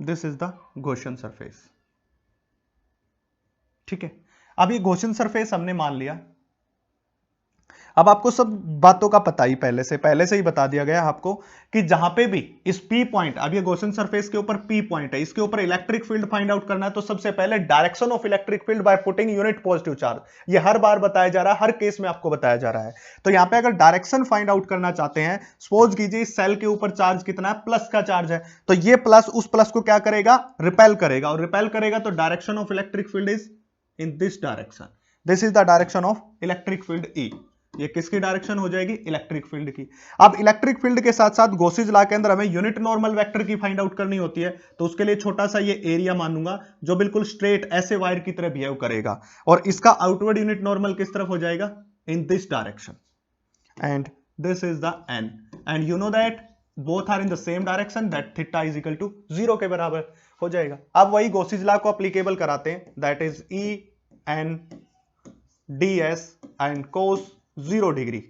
This is the Gaussian surface, ठीक है। अब ये गॉसियन सरफेस हमने मान लिया। अब आपको सब बातों का पता ही पहले से ही बता दिया गया आपको कि जहां पे भी इस P पॉइंट, अब ये गॉसियन सरफेस के ऊपर P पॉइंट है, इसके ऊपर इलेक्ट्रिक फील्ड फाइंड आउट करना है, तो सबसे पहले direction of electric field by putting unit positive charge, ये हर बार बताया जा रहा है, हर केस में आपको बताया जा रहा है। तो यहां पे अगर डायरेक्शन फाइंड आउट करना चाहते हैं, सपोज कीजिए इस सेल के ऊपर चार्ज कितना है, प्लस का चार्ज है, तो ये प्लस उस प्लस को क्या करेगा, रिपेल करेगा, और रिपेल करेगा तो direction of electric field is in this direction, this is the direction of electric field E। ये किसकी डायरेक्शन हो जाएगी, इलेक्ट्रिक फील्ड की। अब इलेक्ट्रिक फील्ड के साथ साथ गॉसिस लॉ के अंदर हमें यूनिट नॉर्मल वेक्टर की फाइंड आउट करनी होती है, तो उसके लिए छोटा सा ये एरिया मानूंगा जो बिल्कुल स्ट्रेट ऐसे वायर की तरह बिहेव करेगा, और इसका आउटवर्ड यूनिट नॉर्मल किस तरफ हो जाएगा, in this direction, and this is the n, and you know that both are in the same direction, that theta is equal to 0 के बराबर हो जाएगा। अब वही गॉसिस लॉ को एप्लीकेबल कराते हैं, that is E n ds and cos 0 degree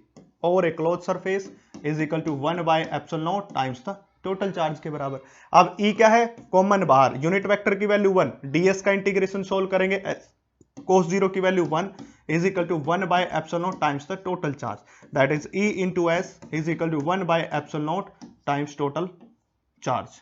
और a close surface is equal to 1 by epsilon not times the total charge के बराबर। अब E क्या है, कॉमन बाहर, यूनिट वेक्टर की वैल्यू 1, ds का इंटीग्रेशन सोल्व करेंगे, cos 0 की value 1 is equal to 1 by epsilon not times the total charge, that is E into s is equal to 1 by epsilon not times total charge,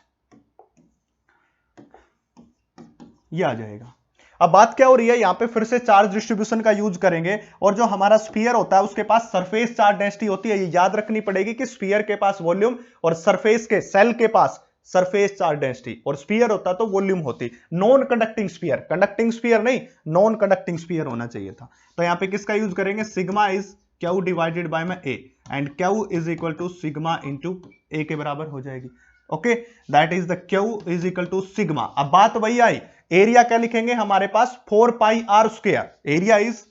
ये आ जाएगा। अब बात क्या हो रही है, यहां पे फिर से चार्ज डिस्ट्रीब्यूशन का यूज करेंगे, और जो हमारा स्फीयर होता है उसके पास सरफेस चार्ज डेंसिटी होती है, ये याद रखनी पड़ेगी कि स्फीयर के पास वॉल्यूम और सरफेस के सेल के पास सरफेस चार्ज डेंसिटी, और स्फीयर होता तो वॉल्यूम होती। Non conducting sphere, conducting sphere नहीं, नॉन कंडक्टिंग स्फीयर होना चाहिए था। तो यहां पे किसका यूज करेंगे, sigma is Q divided by में A, and Q is equal to sigma into A के बराबर हो जाएगी। Okay, that is the Q is equal to sigma. अब बात वही आई, एरिया क्या लिखेंगे हमारे पास 4 pi R square, area is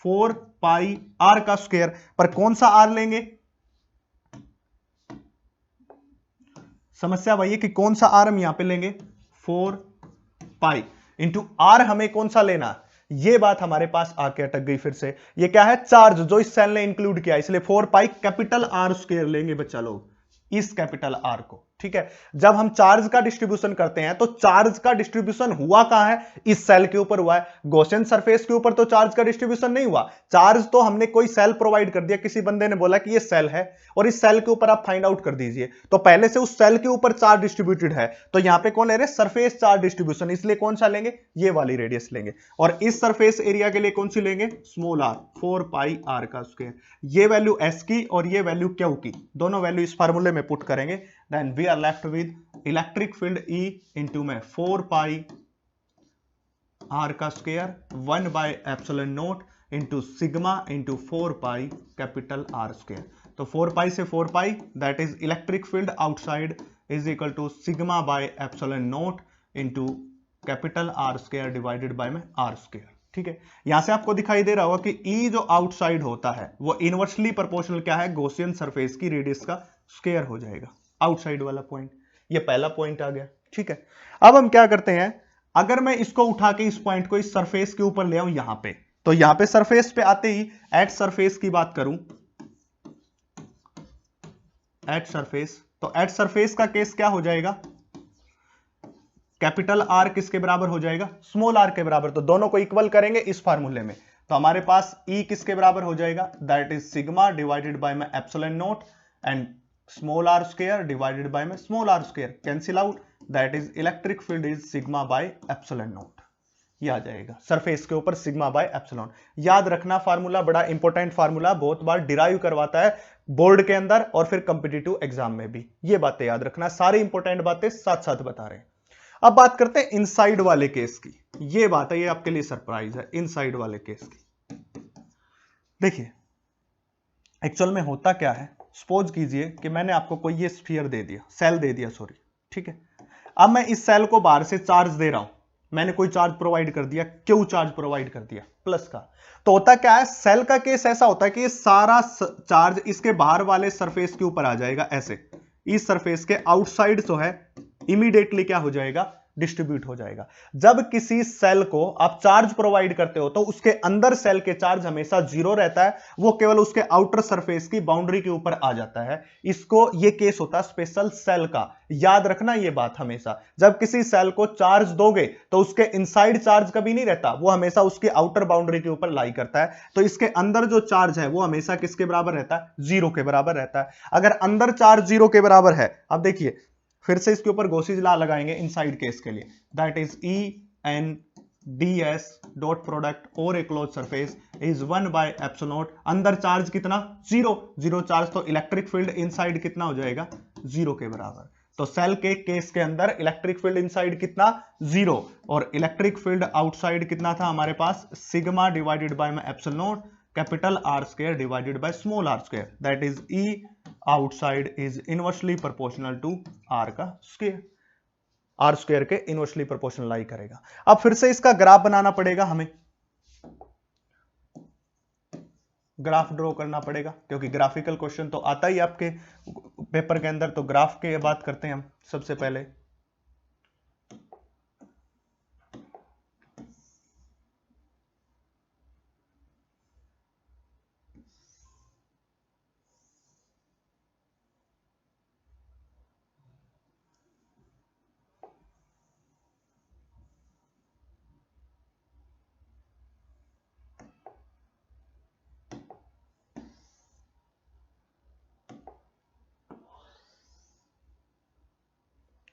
4 pi R का स्क्वायर, पर कौन सा आर लेंगे, समस्या वही है कि कौन सा आर हम यहां पे लेंगे, 4 पाई इंटू आर हमें कौन सा लेना, ये बात हमारे पास आके अटक गई फिर से। ये क्या है, चार्ज जो इस सेल ने इंक्लूड किया, इसलिए 4 पाई कैपिटल आर स्क्वायर लेंगे बच्चा लोग, इस कैपिटल आर को। ठीक है, जब हम चार्ज का डिस्ट्रीब्यूशन करते हैं तो चार्ज का डिस्ट्रीब्यूशन हुआ कहां है, इस सेल के ऊपर हुआ है। गॉसियन सरफेस के ऊपर तो चार्ज का डिस्ट्रीब्यूशन नहीं हुआ, चार्ज तो हमने कोई सेल प्रोवाइड कर दिया, किसी बंदे ने बोला कि ये सेल है और इस सेल के ऊपर आप फाइंड आउट कर दीजिए, तो पहले से उस सेल के ऊपर चार्ज डिस्ट्रीब्यूटेड है, तो यहां पे कौन ले रहे, सरफेस चार्ज डिस्ट्रीब्यूशन, इसलिए कौन सा लेंगे, ये वाली रेडियस लेंगे। और इस सरफेस एरिया के लिए कौन सी लेंगे, स्मॉल आर, 4 पाई आर का स्क्वायर। ये वैल्यू एस की और ये वैल्यू क्यू की, दोनों वैल्यू इस फार्मूले में पुट करेंगे, then we are left with electric field E into में 4 पाई आर का square 1 by epsilon not into sigma into 4 pi capital R square. तो 4 पाई से 4 pi, that is electric field outside is equal to sigma by epsilon not into capital R square divided by में R square. ठीक है, यहां से आपको दिखाई दे रहा होगा कि E जो आउटसाइड होता है वो इनवर्सली प्रोपोर्शनल क्या है, गॉसियन सरफेस की रेडियस का स्क्वायर हो जाएगा, आउटसाइड वाला पॉइंट। ये पहला पॉइंट आ गया। ठीक है, अब हम क्या करते हैं, अगर मैं इसको उठा के इस पॉइंट को इस सरफेस के ऊपर ले आऊं यहां पे, तो यहां पे सरफेस पे आते ही एट सरफेस की बात करूं, एट सरफेस, तो एट सरफेस का केस क्या हो जाएगा, कैपिटल आर किसके बराबर हो जाएगा, स्मॉल आर के बराबर। तो दोनों को इक्वल करेंगे इस फार्मूले में, तो हमारे पास E किसके बराबर हो जाएगा, that is sigma divided by में epsilon not and small R square divided by में small R square, cancel out, that is electric field is sigma by epsilon not. ये आ जाएगा सरफेस के ऊपर सिग्मा बाय एप्सिलॉन। याद रखना formula बड़ा इंपॉर्टेंट फार्मूला, बहुत बार डिराइव करवाता है बोर्ड के अंदर और फिर कॉम्पिटिटिव एग्जाम में भी, ये बातें याद रखना, सारी इंपॉर्टेंट बातें साथ साथ बता रहे हैं। अब बात करते हैं इनसाइड वाले केस की, ये बात है, ये आपके लिए सरप्राइज है, इनसाइड वाले केस की। देखिए एक्चुअल में होता क्या है, सपोज कीजिए कि मैंने आपको कोई ये स्फीयर दे दिया, सेल दे दिया सॉरी, ठीक है, अब मैं इस सेल को बाहर से चार्ज दे रहा हूं, मैंने कोई चार्ज प्रोवाइड कर दिया, क्यू चार्ज प्रोवाइड कर दिया प्लस का, तो होता क्या है, सेल का केस ऐसा होता है कि ये सारा चार्ज इसके बाहर वाले सरफेस के ऊपर आ जाएगा, ऐसे इस सरफेस के आउटसाइड जो है इमीडिएटली क्या हो जाएगा, डिस्ट्रीब्यूट हो जाएगा। जब किसी सेल को आप चार्ज प्रोवाइड करते हो तो उसके अंदर सेल के चार्ज हमेशा जीरो रहता है, वो केवल उसके आउटर सरफेस की बाउंड्री के ऊपर आ जाता है। इसको ये केस होता है स्पेशल सेल का, याद रखना ये बात हमेशा। जब किसी सेल को चार्ज दोगे तो उसके इनसाइड चार्ज कभी नहीं रहता, वो हमेशा उसकी आउटर बाउंड्री के ऊपर लाई करता है, तो इसके अंदर जो चार्ज है वो हमेशा किसके बराबर रहता है, जीरो के बराबर रहता है। अगर अंदर चार्ज जीरो के बराबर है, अब देखिए फिर से इसके ऊपर गॉसिज लॉ लगाएंगे इनसाइड केस के लिए, that is E N ds dot product और a close surface is 1 by epsilon, अंदर चार्ज कितना, जीरो, जीरो चार्ज, तो इलेक्ट्रिक फील्ड इनसाइड कितना हो जाएगा, जीरो के बराबर। तो सेल के केस के अंदर इलेक्ट्रिक फील्ड इनसाइड कितना, जीरो, और इलेक्ट्रिक फील्ड आउटसाइड कितना था हमारे पास, सिग्मा डिवाइडेड बाय में epsilon capital R square divided by small R square, that is E outside is inversely proportional to R का स्क्वायर, आर स्क्वायर के इनवर्सली प्रोपोर्शनल लाई करेगा। अब फिर से इसका ग्राफ बनाना पड़ेगा, हमें ग्राफ ड्रॉ करना पड़ेगा, क्योंकि ग्राफिकल क्वेश्चन तो आता ही आपके पेपर के अंदर, तो ग्राफ की बात करते हैं हम सबसे पहले।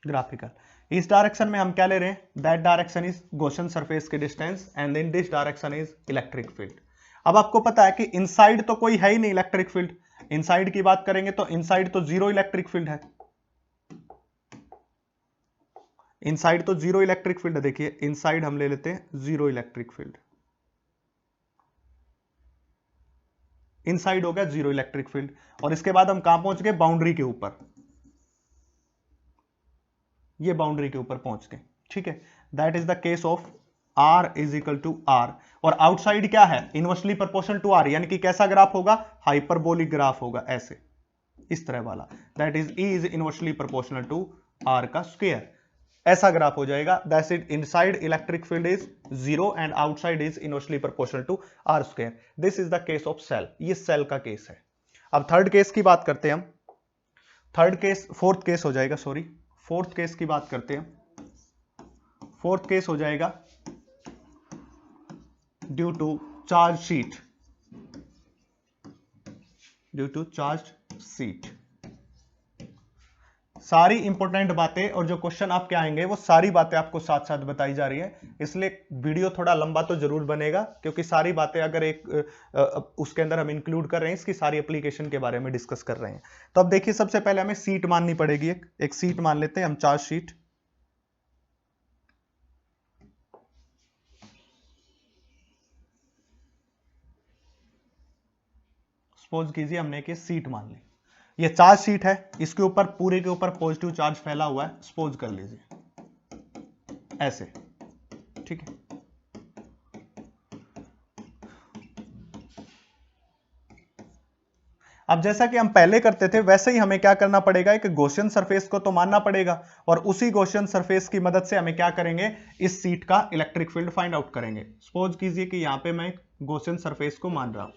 ग्राफिकल, इस डायरेक्शन में हम क्या ले रहे हैं, that direction is Gaussian surface के distance and in this direction is electric field. अब आपको पता है कि इनसाइड तो कोई है ही नहीं इलेक्ट्रिक फील्ड, इनसाइड की बात करेंगे तो इनसाइड तो जीरो इलेक्ट्रिक फील्ड है, इनसाइड तो जीरो इलेक्ट्रिक फील्ड है, देखिए इनसाइड हम ले लेते हैं जीरो इलेक्ट्रिक फील्ड, इनसाइड हो गया जीरो इलेक्ट्रिक फील्ड। और इसके बाद हम कहां पहुंच गए, बाउंड्री के ऊपर, ये बाउंड्री के ऊपर पहुंच गए, ठीक है। That is the case of R is equal to R, और आउटसाइड क्या है, इनवर्सली प्रोपोर्शनल टू R, यानी कि कैसा ग्राफ होगा, हाइपरबोलिक ग्राफ होगा, ऐसे इस तरह वाला। That is E is inversely proportional to R का स्क्वायर, ऐसा ग्राफ हो जाएगा। That's it, inside electric field is zero and outside is inversely proportional to R square. This is the case of shell, ये shell का case है। अब third case की बात करते हैं हम, थर्ड केस, फोर्थ केस हो जाएगा, सॉरी फोर्थ केस की बात करते हैं। फोर्थ केस हो जाएगा due to charge sheet, due to charge sheet. सारी इंपॉर्टेंट बातें और जो क्वेश्चन आपके आएंगे वो सारी बातें आपको साथ साथ बताई जा रही है, इसलिए वीडियो थोड़ा लंबा तो जरूर बनेगा, क्योंकि सारी बातें अगर एक उसके अंदर हम इंक्लूड कर रहे हैं, इसकी सारी एप्लीकेशन के बारे में डिस्कस कर रहे हैं। तो अब देखिए, सबसे पहले हमें सीट माननी पड़ेगी, एक सीट मान लेते हैं हम, चार्ज शीट। सपोज कीजिए हमने एक सीट मान ली, ये चार्ज शीट है, इसके ऊपर पूरे के ऊपर पॉजिटिव चार्ज फैला हुआ है, सपोज कर लीजिए ऐसे, ठीक है। अब जैसा कि हम पहले करते थे वैसे ही हमें क्या करना पड़ेगा, एक गॉसियन सरफेस को तो मानना पड़ेगा, और उसी गॉसियन सरफेस की मदद से हमें क्या करेंगे, इस सीट का इलेक्ट्रिक फील्ड फाइंड आउट करेंगे। सपोज कीजिए कि यहां पे मैं गॉसियन सरफेस को मान रहा हूं,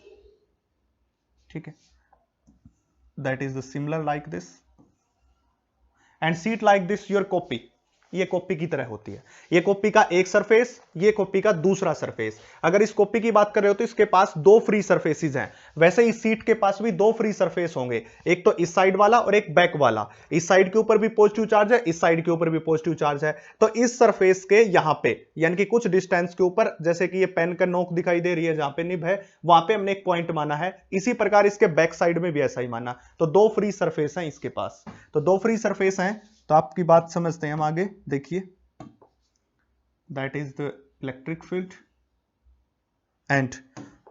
ठीक है। That is the similar like this and sheet like this your copy, ये कॉपी की तरह होती है, ये कॉपी का एक सरफेस, ये कॉपी का दूसरा सरफेस। अगर इस कॉपी की बात कर रहे हो तो इसके पास दो फ्री सरफेसेस हैं, वैसे इस सीट के पास भी दो फ्री सरफेस होंगे, एक तो इस साइड वाला और एक बैक वाला। इस साइड के ऊपर भी पॉजिटिव चार्ज है, इस साइड के ऊपर भी पॉजिटिव चार्ज है। तो इस सरफेस के यहां पे यानी कि कुछ डिस्टेंस के ऊपर, जैसे कि ये पेन का नोक दिखाई दे रही है जहां पे निब है, वहां पे हमने एक पॉइंट माना है। इसी प्रकार इसके बैक साइड में भी ऐसा ही माना। तो दो फ्री सरफेस हैं इसके पास, तो दो फ्री सरफेस हैं। तो आपकी बात समझते हैं हम आगे, देखिए that is the electric field and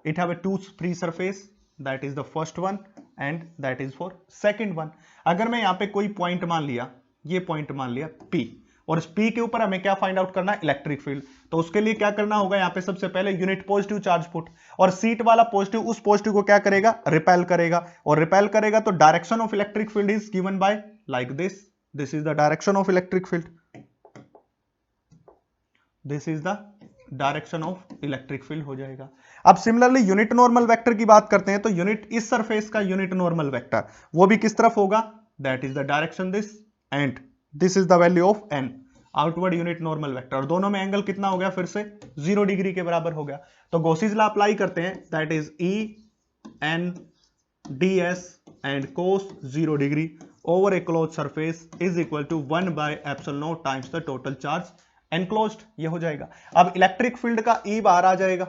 it have a two free surface, that is the first one and that is for second one। अगर मैं यहां पे कोई पॉइंट मान लिया, ये पॉइंट मान लिया P, और इस P के ऊपर हमें क्या फाइंड आउट करना है, इलेक्ट्रिक फील्ड। तो उसके लिए क्या करना होगा, यहां पे सबसे पहले यूनिट पॉजिटिव चार्ज पुट, और सीट वाला पॉजिटिव उस पॉजिटिव को क्या करेगा, रिपेल करेगा, और रिपेल करेगा तो direction of electric field is given by like this, this is the direction of electric field, this is the direction of electric field हो जाएगा। अब सिमिलरली यूनिट नॉर्मल वेक्टर की बात करते हैं, तो यूनिट इस सरफेस का यूनिट नॉर्मल वेक्टर वो भी किस तरफ होगा, that is the direction this and this is the value of n, outward unit normal vector. और दोनों में एंगल कितना हो गया, फिर से 0 डिग्री के बराबर हो गया। तो गॉसिस लॉ अप्लाई करते हैं, that is E n ds and cos 0 degree over a close surface is equal to 1 by epsilon not times the total charge enclosed, ये हो जाएगा। अब इलेक्ट्रिक फील्ड का E बाहर आ जाएगा,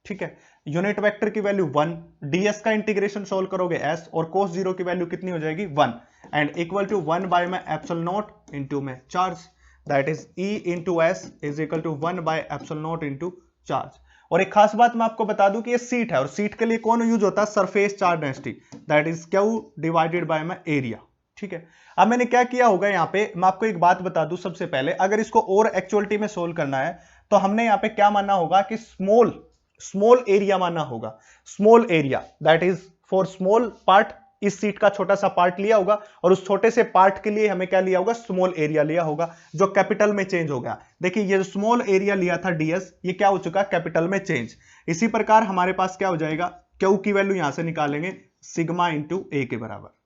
ठीक है। यूनिट वेक्टर की वैल्यू 1, ds का इंटीग्रेशन सोल्व करोगे s, और cos 0 की वैल्यू कितनी हो जाएगी 1, एंड इक्वल टू 1 बाय में एप्सिलॉन नॉट इनटू में charge, that is E into s is equal to 1 by epsilon not into charge. और एक खास बात मैं आपको बता दूं कि ये सीट है, और सीट के लिए कौन यूज होता है, surface charge density, that is Q divided by में एरिया, ठीक है। अब मैंने क्या किया होगा, यहां पे मैं आपको एक बात बता दूं सबसे पहले, अगर इसको और एक्चुअलिटी में सोल्व करना है तो हमने यहां पे क्या मानना होगा कि स्मॉल एरिया मानना होगा। Small area that is for small part, इस सीट का छोटा सा पार्ट लिया होगा, और उस छोटे से पार्ट के लिए हमें क्या लिया होगा, स्मॉल एरिया लिया होगा, जो कैपिटल में चेंज हो गया। देखिए ये जो स्मॉल एरिया लिया था ds, ये क्या हो चुका, कैपिटल में चेंज। इसी प्रकार हमारे पास क्या हो जाएगा, Q की वैल्यू यहां से निकालेंगे सिग्मा इंटू ए के बराबर,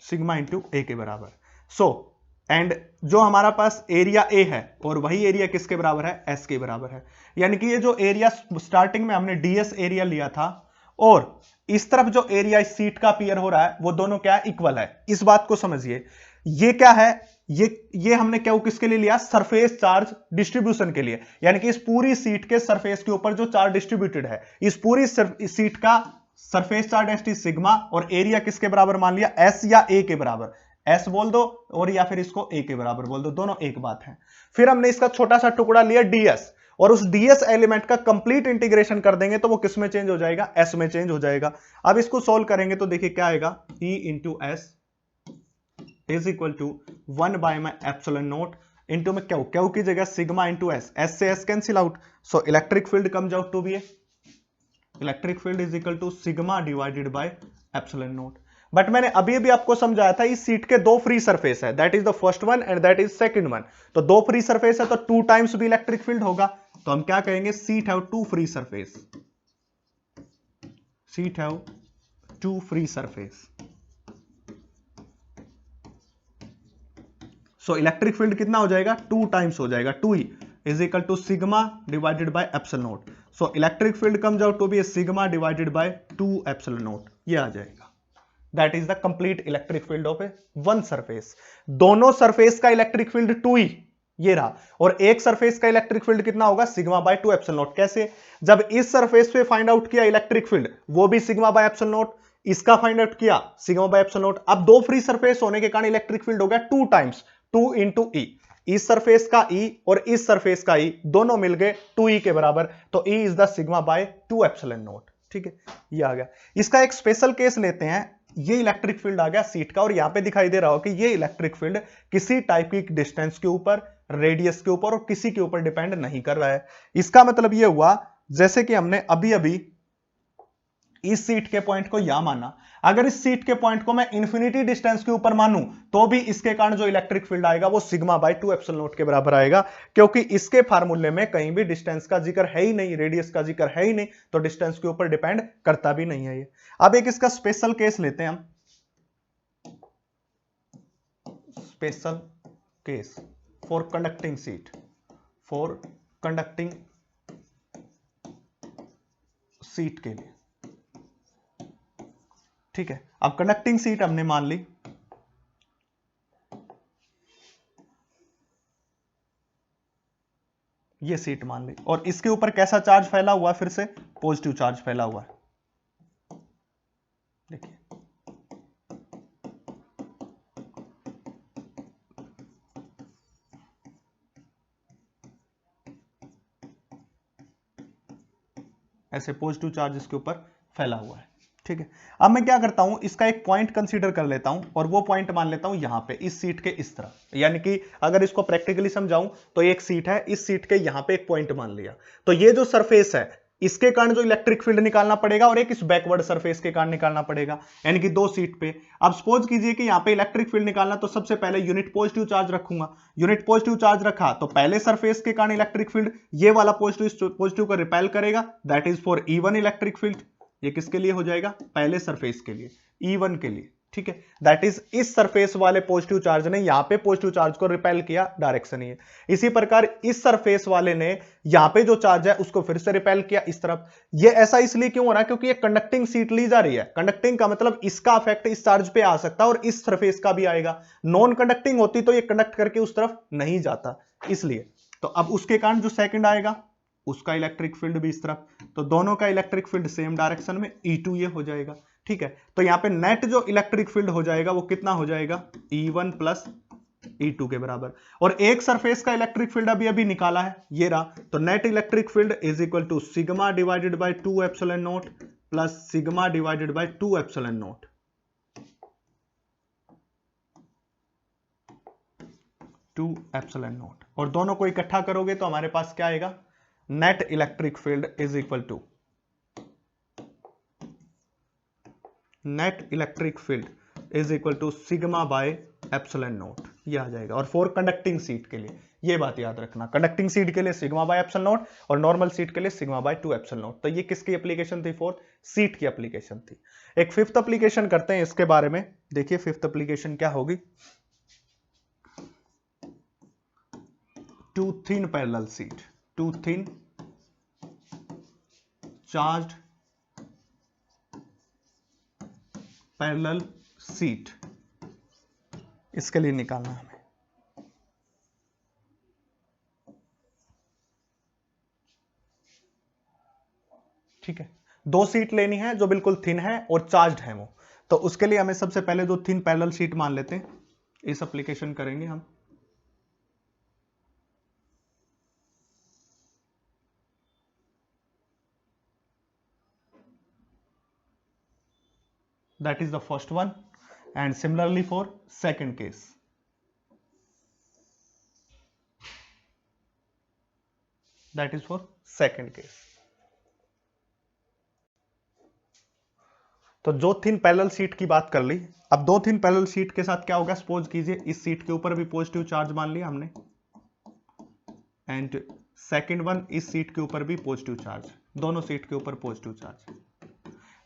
सिग्मा इंटू ए के बराबर। सो एंड जो हमारा पास एरिया ए है, और वही एरिया किसके बराबर है, एस के बराबर है। यानी कि ये जो एरिया स्टार्टिंग में हमने ds एरिया लिया था, और इस तरफ जो एरिया इस सीट का अपीयर हो रहा है, वो दोनों क्या इक्वल है। इस बात को समझिए, ये क्या है, ये हमने क्या किसके लिए लिया, सरफेस चार्ज डिस्ट्रीब्यूशन के लिए, यानी कि इस पूरी सीट के सरफेस के ऊपर जो चार्ज डिस्ट्रीब्यूटेड है, इस पूरी सीट का सरफेस चार्ज डेंसिटी सिग्मा, और एरिया किसके बराबर मान लिया, एस या ए के बराबर। एस बोल दो और या फिर इसको ए के बराबर बोल दो, दोनों एक बात है। फिर हमने इसका छोटा सा टुकड़ा लिया डीएस, और उस डीएस एलिमेंट का कंप्लीट इंटीग्रेशन कर देंगे तो वो किस में चेंज हो जाएगा, एस में चेंज हो जाएगा। अब इसको सोल्व करेंगे तो देखिए क्या आएगा, E into S is equal to 1 by माई एप्सिलॉन नॉट इंटू में क्यू, क्यू की जगह सिग्मा इंटू एस, एस से S cancel out, so electric field comes out to be electric field is equal to sigma divided by epsilon naught. But मैंने अभी भी आपको समझाया था इस सीट के दो फ्री सरफेस है, that is the first one and that is second one. तो दो फ्री सरफेस है तो 2 टाइम्स भी इलेक्ट्रिक फील्ड होगा, तो हम क्या कहेंगे, sheet have 2 free surface, sheet have 2 free surface. So electric field कितना हो जाएगा, 2 टाइम्स हो जाएगा, 2E is equal to sigma divided by epsilon naught. So electric field comes out to be sigma divided by 2 epsilon not, ये आ जाएगा। That is the complete electric field of a one surface. दोनों surface का electric field 2E ये रहा, और एक surface का इलेक्ट्रिक फील्ड कितना होगा, सिग्मा बाय 2 एप्सिलॉन नॉट। कैसे, जब इस सरफेस पे फाइंड आउट किया इलेक्ट्रिक फील्ड वो भी सिग्मा बाय एप्सिलॉन नॉट, इसका फाइंड आउट किया सिग्मा बाय एप्सिलॉन नॉट। अब दो फ्री सरफेस होने के कारण इलेक्ट्रिक फील्ड हो गया 2 टाइम्स, 2 इंटू ई, इस सरफेस का ई और इस सरफेस का ई दोनों मिल गए 2E के बराबर, तो E is the sigma by 2 epsilon not. ठीक है, ये आ गया। इसका एक स्पेशल केस लेते हैं, ये इलेक्ट्रिक फील्ड आ गया सीट का, और यहां पे दिखाई दे रहा हो कि ये इलेक्ट्रिक फील्ड किसी टाइप की डिस्टेंस के ऊपर, रेडियस के ऊपर और किसी के ऊपर डिपेंड नहीं कर रहा है। इसका मतलब ये हुआ जैसे कि हमने अभी अभी इस सीट के पॉइंट को यहां माना, अगर इस सीट के पॉइंट को मैं इंफिनिटी डिस्टेंस के ऊपर मानूं तो भी इसके कारण जो इलेक्ट्रिक फील्ड आएगा वो सिग्मा बाय 2 एप्सिलॉन नॉट के बराबर आएगा, क्योंकि इसके फार्मूले में कहीं भी डिस्टेंस का जिक्र है ही नहीं, रेडियस का जिक्र है ही नहीं, तो डिस्टेंस के ऊपर डिपेंड करता भी नहीं है ये। अब एक इसका स्पेशल केस लेते हैं हम, special case for conducting seat, for conducting seat के लिए। ठीक है, अब कंडक्टिंग सीट हमने मान ली, ये सीट मान ली, और इसके ऊपर कैसा चार्ज फैला हुआ है, फिर से पॉजिटिव चार्ज फैला हुआ है। देखिए ऐसे पॉजिटिव चार्ज इसके ऊपर फैला हुआ है। ठीक है, अब मैं क्या करता हूं, इसका एक पॉइंट कंसीडर कर लेता हूं, और वो पॉइंट मान लेता हूं यहां पे, इस सीट के इस तरफ। यानी कि अगर इसको प्रैक्टिकली समझाऊं तो एक सीट है, इस सीट के यहां पे एक पॉइंट मान लिया, तो ये जो सरफेस है इसके कारण जो इलेक्ट्रिक फील्ड निकालना पड़ेगा, और एक इस बैकवर्ड सरफेस के कारण निकालना पड़ेगा, यानी कि दो सीट पे। अब सपोज कीजिए कि यहां पे इलेक्ट्रिक फील्ड निकालना, तो सबसे पहले यूनिट पॉजिटिव चार्ज रखूंगा, यूनिट पॉजिटिव चार्ज रखा तो पहले सरफेस के कारण इलेक्ट्रिक फील्ड ये वाला पॉजिटिव को रिपेल करेगा, that is for E1 electric field. ये किसके लिए हो जाएगा, पहले सरफेस के लिए, E1 के लिए। ठीक है, दैट इज इस सरफेस वाले पॉजिटिव चार्ज ने यहां पे पॉजिटिव चार्ज को रिपेल किया, डायरेक्शन ही है। इसी प्रकार इस सरफेस वाले ने यहां पे जो चार्ज है उसको फिर से रिपेल किया इस तरफ। ये ऐसा इसलिए क्यों हो रहा है, क्योंकि ये कंडक्टिंग सीट ली जा रही है। कंडक्टिंग का मतलब इसका इफेक्ट इस चार्ज पे आ सकता है और इस सरफेस का भी आएगा। नॉन कंडक्टिंग होती तो ये कंडक्ट करके उस तरफ नहीं जाता, इसलिए। तो अब उसके कारण जो सेकंड आएगा उसका इलेक्ट्रिक फील्ड भी इस तरफ, तो दोनों का इलेक्ट्रिक फील्ड सेम डायरेक्शन में, E2 ये हो जाएगा। ठीक है, तो यहां पे नेट जो इलेक्ट्रिक फील्ड हो जाएगा वो कितना हो जाएगा, E1 प्लस E2 के बराबर। और एक सरफेस का इलेक्ट्रिक फील्ड अभी अभी निकाला है, ये रहा, तो net electric field is equal to sigma divided by 2 epsilon not plus sigma divided by 2 epsilon naught. 2 epsilon naught, और दोनों को इकट्ठा करोगे तो हमारे पास क्या आएगा, net electric field is equal to, net electric field is equal to sigma by epsilon not, ये आ जाएगा। और फॉर कंडक्टिंग सीट के लिए ये बात याद रखना, कंडक्टिंग सीट के लिए सिग्मा बाय एप्सिलॉन नॉट और नॉर्मल सीट के लिए सिग्मा बाय 2 एप्सिलॉन नॉट। तो ये किसकी एप्लीकेशन थी, फॉर सीट की एप्लीकेशन थी। एक फिफ्थ एप्लीकेशन करते हैं इसके बारे में, देखिए फिफ्थ एप्लीकेशन क्या होगी, two thin parallel sheet, two thin charged parallel sheet, इसके लिए निकालना है हमें। ठीक है, दो सीट लेनी है जो बिल्कुल थिन है और चार्ज्ड है वो, तो उसके लिए हमें सबसे पहले दो थिन पैरेलल सीट मान लेते हैं। इस एप्लीकेशन करेंगे हम। That is the first one, and similarly for second case. That is for second case. तो दो थिन पैरेलल शीट की बात कर ली। अब दो थिन पैरेलल शीट के साथ क्या होगा, सपोज कीजिए इस शीट के ऊपर भी पॉजिटिव चार्ज मान लिया हमने, एंड सेकंड वन इस शीट के ऊपर भी पॉजिटिव चार्ज, दोनों शीट के ऊपर पॉजिटिव चार्ज।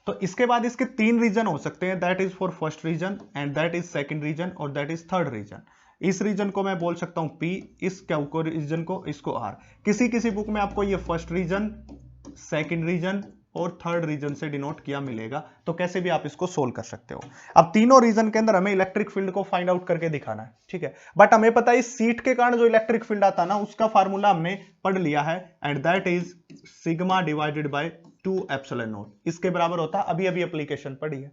तो इसके बाद इसके तीन रीजन हो सकते हैं, that is for first region, and that is second region, और दैट इज थर्ड रीजन। इस रीजन को मैं बोल सकता हूं P, इस क्या रीजन को, इसको R। किसी किसी बुक में आपको ये फर्स्ट रीजन, सेकंड रीजन और थर्ड रीजन से डिनोट किया मिलेगा, तो कैसे भी आप इसको सोल्व कर सकते हो। अब तीनों रीजन के अंदर हमें इलेक्ट्रिक फील्ड को फाइंड आउट करके दिखाना है, ठीक है। बट हमें पता है इस सीट के कारण जो इलेक्ट्रिक फील्ड आता है ना, उसका फार्मूला हमने पढ़ लिया है, and that is sigma divided by 2 epsilon not, इसके बराबर होता है। अभी अभी एप्लीकेशन पढ़ी है।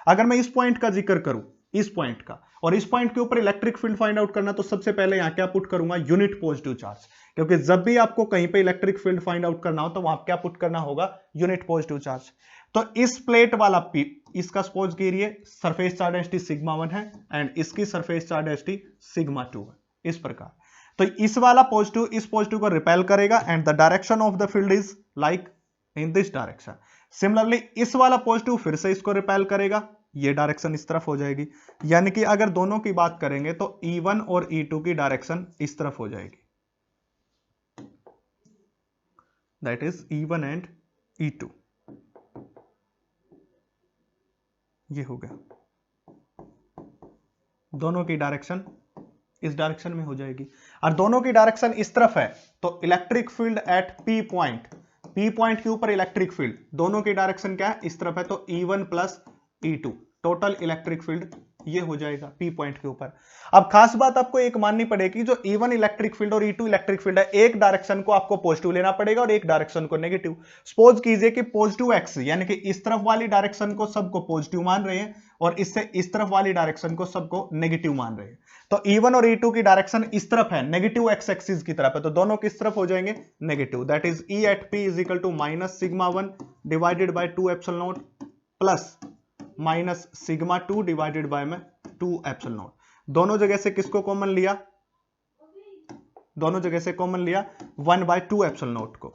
अगर मैं इस पॉइंट का जिक्र करूं, इस पॉइंट का, और इस पॉइंट के ऊपर इलेक्ट्रिक फील्ड फाइंड आउट करना, तो सबसे पहले यहां क्या पुट करूंगा, यूनिट पॉजिटिव चार्ज, क्योंकि जब भी आपको कहीं पे इलेक्ट्रिक फील्ड फाइंड आउट करना हो तो वहां क्या पुट करना होगा, यूनिट पॉजिटिव चार्ज। तो इस प्लेट वाला P, इसका सपोज कीजिए सरफेस चार्ज डेंसिटी सिग्मा 1 है, एंड इसकी सरफेस चार्ज डेंसिटी सिग्मा 2 है, इस प्रकार। तो इस वाला पॉजिटिव इस पॉजिटिव को रिपेल करेगा, and the direction of the field is like in this direction. Similarly इस वाला पॉजिटिव फिर से इसको रिपेल करेगा, ये डायरेक्शन इस तरफ हो जाएगी। यानी कि अगर दोनों की बात करेंगे तो E1 और E2 की डायरेक्शन इस तरफ हो जाएगी, that is E1 and E2। ये हो गया, दोनों की डायरेक्शन इस डायरेक्शन में हो जाएगी, और दोनों की डायरेक्शन इस तरफ है, तो electric field eight P point के ऊपर इलेक्ट्रिक फील्ड दोनों की डायरेक्शन क्या है, इस तरफ है, तो E1 plus E2 total electric field ये हो जाएगा P पॉइंट के ऊपर। अब खास बात आपको एक माननी पड़ेगी, जो E1 इलेक्ट्रिक फील्ड और E2 इलेक्ट्रिक फील्ड है, एक डायरेक्शन को आपको पॉजिटिव लेना पड़ेगा और एक डायरेक्शन को नेगेटिव। सपोज कीजिए कि पॉजिटिव एक्स, यानी कि इस तरफ वाली डायरेक्शन को सबको पॉजिटिव मान रहे हैं, और इससे इस तरफ वाली डायरेक्शन को सबको नेगेटिव मान रहे हैं। तो E1 और E2 की डायरेक्शन इस तरफ है, नेगेटिव एक्स एक्सिस की तरफ है, तो दोनों किस तरफ हो जाएंगे, negative. That is E at P is equal to minus sigma 1 divided by 2 epsilon not plus minus sigma 2 divided by में 2 एप्सिलॉन नॉट। दोनों जगह से किसको कॉमन लिया, दोनों जगह से कॉमन लिया 1 बाय 2 एप्सिलॉन नॉट को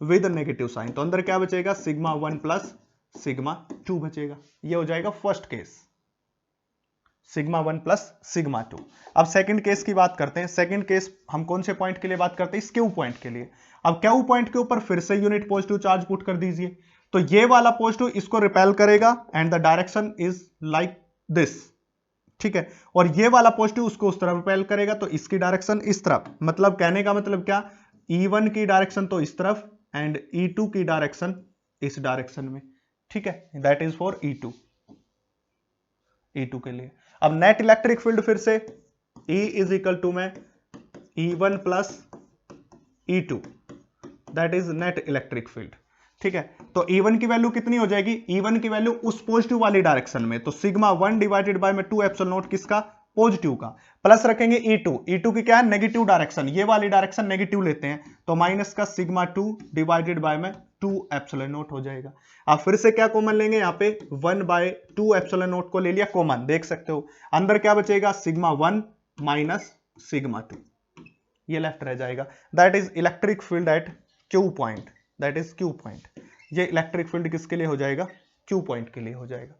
विद नेगेटिव साइन, तो अंदर क्या बचेगा, सिग्मा 1 प्लस सिग्मा 2 बचेगा। ये हो जाएगा first case, sigma 1 plus sigma 2। अब सेकंड केस की बात करते हैं। सेकंड केस हम कौन से पॉइंट के लिए बात करते हैं, इस क्यू पॉइंट के लिए। अब क्यू पॉइंट के ऊपर फिर से यूनिट पॉजिटिव चार्ज पुट कर दीजिए, तो ये वाला पॉजिटिव इसको रिपेल करेगा, and the direction is like this, ठीक है। और ये वाला पॉजिटिव उसको उस तरफ रिपेल करेगा, तो इसकी डायरेक्शन इस तरफ। मतलब कहने का मतलब क्या, E1 की डायरेक्शन तो इस तरफ, एंड E2 की डायरेक्शन इस डायरेक्शन में, ठीक है। दैट इज फॉर E2 के लिए। अब नेट इलेक्ट्रिक फील्ड फिर से E इज इक्वल टू में E1 plus E2, that is net electric field, ठीक है। तो E1 की वैल्यू कितनी हो जाएगी, E1 की वैल्यू उस पॉजिटिव वाली डायरेक्शन में, तो सिग्मा 1 डिवाइडेड बाय में 2 एप्सिलॉन नॉट किसका, पॉजिटिव का, प्लस रखेंगे E2 की क्या है, नेगेटिव डायरेक्शन, ये वाली डायरेक्शन नेगेटिव लेते हैं, तो माइनस का सिग्मा 2 डिवाइडेड बाय में 2 एप्सिलॉन नॉट हो जाएगा। आप फिर से क्या कॉमन लेंगे, यहाँ पे 1 बाय 2 एप्सिलॉन नॉट को ले लिया कॉमन, देख सकते हो अंदर क्या बचेगा, सिग्मा 1 माइनस सिग्मा 2, ये लेफ्ट रह जाएगा। That is electric field at Q point, that is Q point. ये इलेक्ट्रिक फील्ड किसके लिए हो जाएगा, क्यू पॉइंट के लिए हो जाएगा।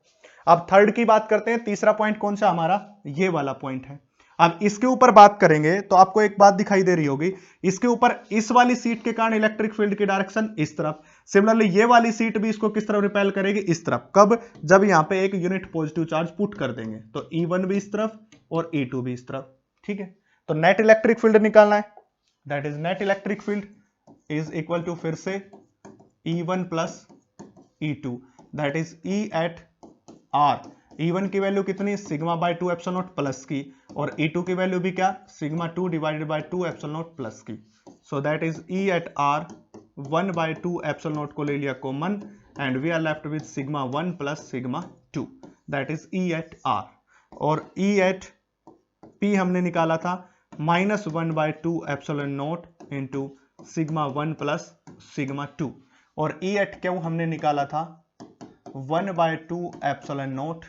अब थर्ड की बात करते हैं। तीसरा पॉइंट कौन सा हमारा, ये वाला पॉइंट है। अब इसके ऊपर बात करेंगे तो आपको एक बात दिखाई दे रही होगी, इसके ऊपर इस वाली सीट के कारण इलेक्ट्रिक फील्ड की डायरेक्शन इस तरफ, सिमिलरली ये वाली सीट भी इसको किस तरफ रिपेल करेगी, इस तरफ। कब, जब यहां पे एक यूनिट पॉजिटिव चार्ज पुट कर देंगे, तो E1 भी इस तरफ और E2 भी इस तरफ, ठीक है। तो नेट इलेक्ट्रिक फील्ड निकालना है, that is net electric field is equal to फिर से E1 plus E2, that is E at R। E1 की वैल्यू कितनी, sigma by 2 epsilon not plus की, और E2 की वैल्यू भी क्या, sigma 2 divided by 2 epsilon not plus की। So that is E at R 1 by 2 epsilon not को ले लिया common, and we are left with sigma 1 plus sigma 2, that is E at R। और E at P हमने निकाला था -1/2 epsilon not into sigma 1 plus sigma 2, और E at Q हमने निकाला था 1/2 epsilon naught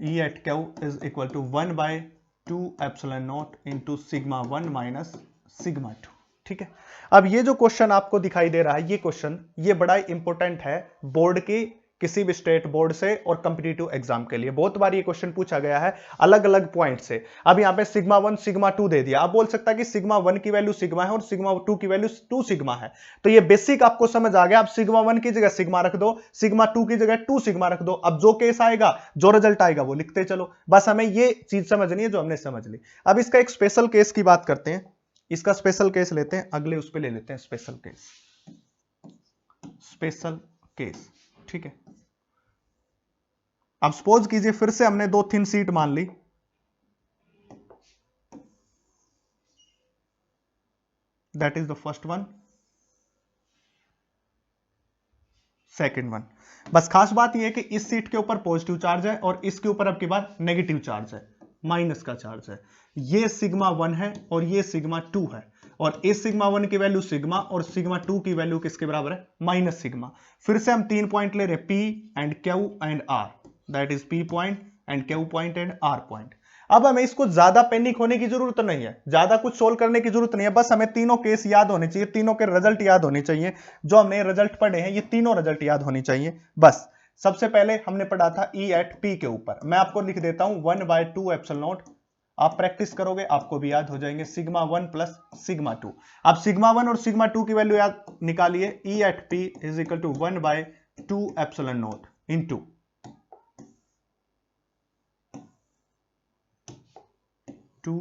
E at Q is equal to 1/2 epsilon not into sigma 1 minus sigma 2। ठीक है, अब ये जो क्वेश्चन आपको दिखाई दे रहा है, ये क्वेश्चन ये बड़ा इंपॉर्टेंट है बोर्ड की, किसी भी स्टेट बोर्ड से और कॉम्पिटिटिव एग्जाम के लिए बहुत बार ये क्वेश्चन पूछा गया है अलग अलग पॉइंट से। अब यहाँ पे सिग्मा 1 सिग्मा 2 दे दिया, आप बोल सकता है कि सिग्मा 1 की वैल्यू सिग्मा है और सिग्मा 2 की वैल्यू 2 सिग्मा है, तो ये बेसिक आपको समझ आ गया। आप सिग्मा 1 की जगह सिग्मा रख दो, सिग्मा 2 की जगह 2 सिग्मा रख दो, अब जो केस आएगा जो रिजल्ट आएगा वो लिखते चलो, बस हमें ये चीज समझनी है जो हमने समझ ली। अब इसका एक स्पेशल केस की बात करते हैं, इसका स्पेशल केस लेते हैं, अगले उस पर ले लेते हैं स्पेशल केस, स्पेशल केस। ठीक है, अब सपोज कीजिए फिर से हमने 2 थिन शीट मान ली, that is the first one, second one. बस खास बात यह है कि इस सीट के ऊपर पॉजिटिव चार्ज है और इसके ऊपर अब की बात नेगेटिव चार्ज है, माइनस का चार्ज है। ये सिग्मा 1 है और ये सिग्मा 2 है, और इस सिग्मा 1 की वैल्यू सिग्मा और सिग्मा 2 की वैल्यू किसके बराबर है, माइनस सिग्मा। फिर से हम 3 पॉइंट ले रहे हैं, P and Q and R, that is P point and Q point and R point. अब हमें इसको ज्यादा पैनिक होने की जरूरत नहीं है, ज्यादा कुछ सोल्व करने की जरूरत नहीं है, बस हमें तीनों केस याद होने चाहिए, तीनों के रिजल्ट याद होने चाहिए, जो हमने रिजल्ट पढ़े हैं ये तीनों रिजल्ट याद होनी चाहिए बस। सबसे पहले हमने पढ़ा था ई एट पी के ऊपर, मैं आपको लिख देता हूं 1/2 एप्सिलॉन नॉट, आप प्रैक्टिस करोगे आपको भी याद हो जाएंगे, सिग्मा 1 प्लस सिग्मा 2। अब सिग्मा 1 और सिग्मा 2 की वैल्यू याद निकालिए, E at P is equal to 1/2 epsilon not into 2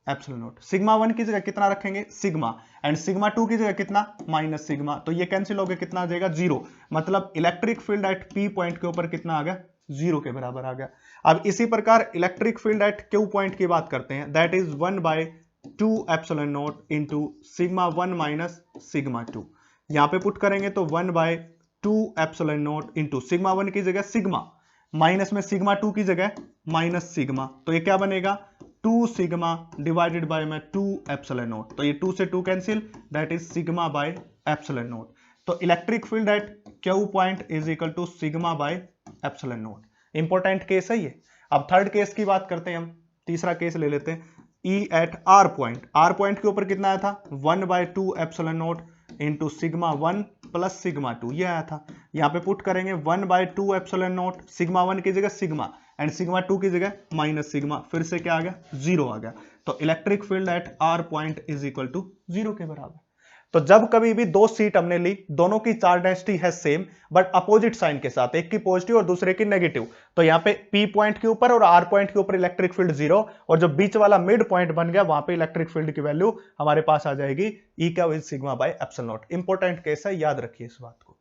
epsilon not. Sigma 1 की जगह कितना रखेंगे, सिग्मा, एंड सिग्मा 2 की जगह कितना, माइनस सिग्मा, तो ये कैंसिल हो गया, कितना आ जाएगा, 0। मतलब electric field eight P point के ऊपर कितना आ गया, 0 के बराबर आ गया। अब इसी प्रकार electric field at Q point की बात करते हैं, that is 1/2 epsilon not into sigma 1 minus sigma 2। यहां पे पुट करेंगे तो 1/2 एप्सिलॉन नॉट इंटू सिग्मा 1 की जगह सिग्मा, माइनस में सिग्मा 2 की जगह माइनस सिग्मा, तो ये क्या बनेगा, 2 सिग्मा डिवाइडेड बाय में 2 एप्सिलॉन नॉट, तो ये 2 से 2 cancel, that is sigma by epsilon not. तो electric field at Q point is equal to sigma by epsilon not. Important case है ये। अब थर्ड केस की बात करते हैं हम, तीसरा केस ले लेते हैं, E at R point, R point के ऊपर कितना आया था, 1/2 epsilon not into sigma 1 plus sigma 2, ये आया था। यहां पे पुट करेंगे 1/2 एप्सिलॉन नॉट, सिग्मा 1 की जगह सिग्मा एंड सिग्मा 2 की जगह माइनस सिग्मा, फिर से क्या आ गया, 0 आ गया। तो electric field at R point is equal to 0 के बराबर। तो जब कभी भी 2 सीट हमने ली, दोनों की चार्ज डेंसिटी है सेम बट अपोजिट साइन के साथ, एक की पॉजिटिव और दूसरे की नेगेटिव, तो यहां पे पी पॉइंट के ऊपर और आर पॉइंट के ऊपर इलेक्ट्रिक फील्ड 0, और जो बीच वाला मिड पॉइंट बन गया वहां पे इलेक्ट्रिक फील्ड की वैल्यू हमारे पास आ जाएगी ई क्या is sigma by epsilon not. Important case है, याद रखिए इस बात को।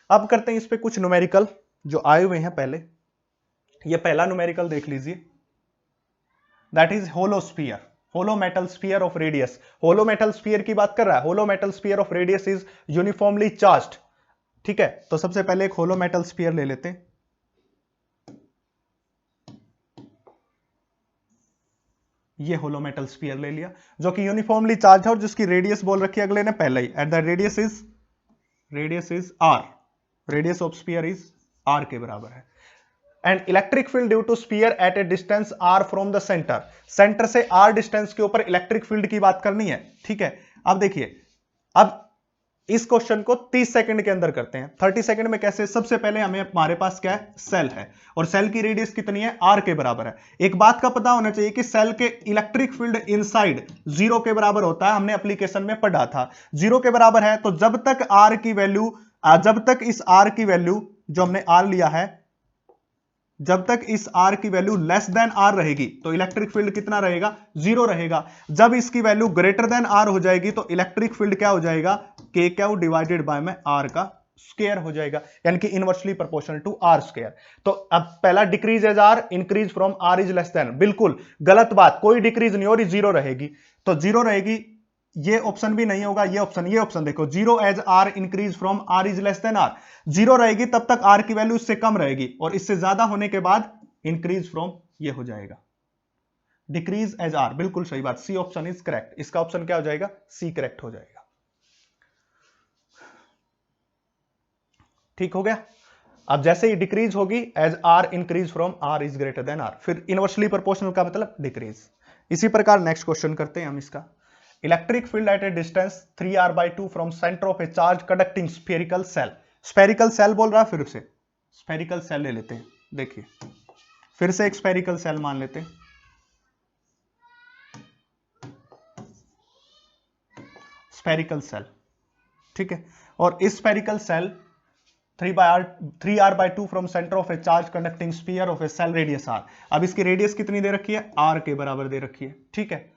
अब करते हैं इस पे कुछ न्यूमेरिकल जो आए हुए हैं पहले। ये पहला न्यूमेरिकल देख लीजिए, that is hollow sphere, hollow metal sphere of radius. Hollow metal sphere की बात कर रहा है, hollow metal sphere of radius is uniformly charged. ठीक है, तो सबसे पहले एक होलो मेटल स्फीयर ले लेते हैं, ये होलो मेटल स्फीयर ले लिया जो कि यूनिफॉर्मली चार्ज है और जिसकी रेडियस बोल रखी है अगले ने पहले ही, at the radius is R, radius of sphere is R के बराबर है। And electric field due to sphere at a distance R from the center, center से आर डिस्टेंस के ऊपर इलेक्ट्रिक फील्ड की बात करनी है। ठीक है, अब देखिए, अब इस क्वेश्चन को 30 सेकंड के अंदर करते हैं। 30 सेकंड में कैसे, सबसे पहले हमारे पास क्या है, सेल है, और सेल की रेडियस कितनी है, आर के बराबर है। एक बात का पता होना चाहिए कि सेल के इलेक्ट्रिक फील्ड इनसाइड 0 के बराबर होता है, हमने एप्लीकेशन में पढ़ा था, 0 के बराबर है। तो जब तक आर की वैल्यू, जब तक इस आर की वैल्यू जो हमने आर लिया है, जब तक इस R की वैल्यू लेस देन R रहेगी तो इलेक्ट्रिक फील्ड कितना रहेगा, 0 रहेगा। जब इसकी वैल्यू ग्रेटर देन R हो जाएगी तो इलेक्ट्रिक फील्ड क्या हो जाएगा, के क्यू डिवाइडेड बाय में R का स्क्वायर हो जाएगा, यानी कि inversely proportional to R square. तो अब पहला decrease as R, increase from R is less than, बिल्कुल गलत बात, कोई डिक्रीज नहीं हो रही, 0 रहेगी। तो 0 रहेगी, ये ऑप्शन भी नहीं होगा, ये ऑप्शन देखो, 0 as R increase from R is less than R, 0 रहेगी तब तक आर की वैल्यू इससे कम रहेगी, और इससे ज्यादा होने के बाद इंक्रीज फ्रॉम ये हो जाएगा डिक्रीज एज आर। बिल्कुल सही बात, सी ऑप्शन इज करेक्ट। इसका ऑप्शन क्या हो जाएगा, सी करेक्ट हो जाएगा। ठीक हो गया। अब जैसे ही डिक्रीज होगी as R increase from R is greater than R, फिर इनवर्सली प्रोपोर्शनल का मतलब डिक्रीज। इसी प्रकार नेक्स्ट क्वेश्चन करते हैं हम इसका। Electric field eight a distance 3r/2 from centre of a charge conducting spherical shell. Spherical shell बोल रहा है, फिर से स्फेरिकल सेल ले लेते हैं। देखिए फिर से एक स्फेरिकल सेल मान लेते हैं, स्फेरिकल सेल, ठीक है। और इस spherical shell 3r/2 from centre of a charge conducting sphere of a shell radius r। अब इसकी रेडियस कितनी दे रखी है, r के बराबर दे रखी है, ठीक है।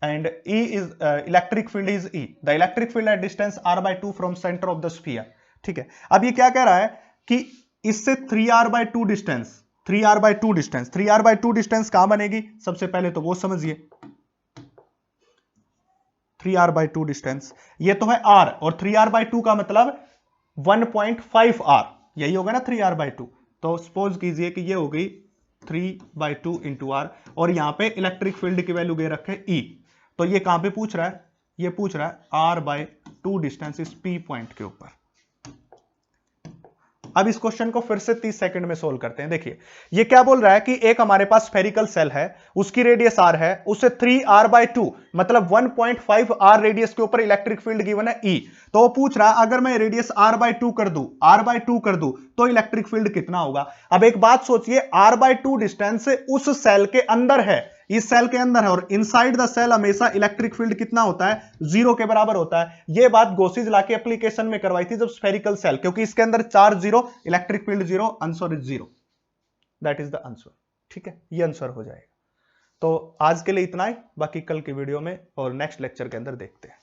And E is electric field is E, the electric field at distance r/2 from centre of the sphere, ठीक है। अब ये क्या कह रहा है कि इससे 3r/2 डिस्टेंस, 3r/2 डिस्टेंस कहां बनेगी, सबसे पहले तो वो समझिए। 3r/2 डिस्टेंस ये तो है r, और 3r/2 का मतलब 1.5 r, यही होगा ना 3r/2। तो सपोज कीजिए कि ये हो गई 3/2 इंटू आर, और यहां पे इलेक्ट्रिक फील्ड की वैल्यू दे रखे E। तो ये कहां पे पूछ रहा है, ये पूछ रहा है r/2 डिस्टेंस इस P पॉइंट के ऊपर। अब इस क्वेश्चन को फिर से 30 सेकंड में सोल्व करते हैं। देखिए ये क्या बोल रहा है कि एक हमारे पास स्फेरिकल सेल है, उसकी रेडियस r है, उसे 3r/2 मतलब 1.5 r रेडियस के ऊपर इलेक्ट्रिक फील्ड गिवन है E। तो वो पूछ रहा है अगर मैं रेडियस r/2 कर दूं तो इलेक्ट्रिक फील्ड कितना होगा। अब एक बात सोचिए, r/2 डिस्टेंस उस सेल के अंदर है, इस सेल के अंदर है, और इनसाइड द सेल हमेशा इलेक्ट्रिक फील्ड कितना होता है, 0 के बराबर होता है। यह बात गोसिज लॉ के एप्लीकेशन में करवाई थी जब स्फेरिकल सेल, क्योंकि इसके अंदर charge 0, electric field 0, answer is 0, that is the answer, ठीक है। ये आंसर हो जाएगा। तो आज के लिए इतना ही, बाकी कल की वीडियो में और नेक्स्ट लेक्चर के अंदर देखते हैं।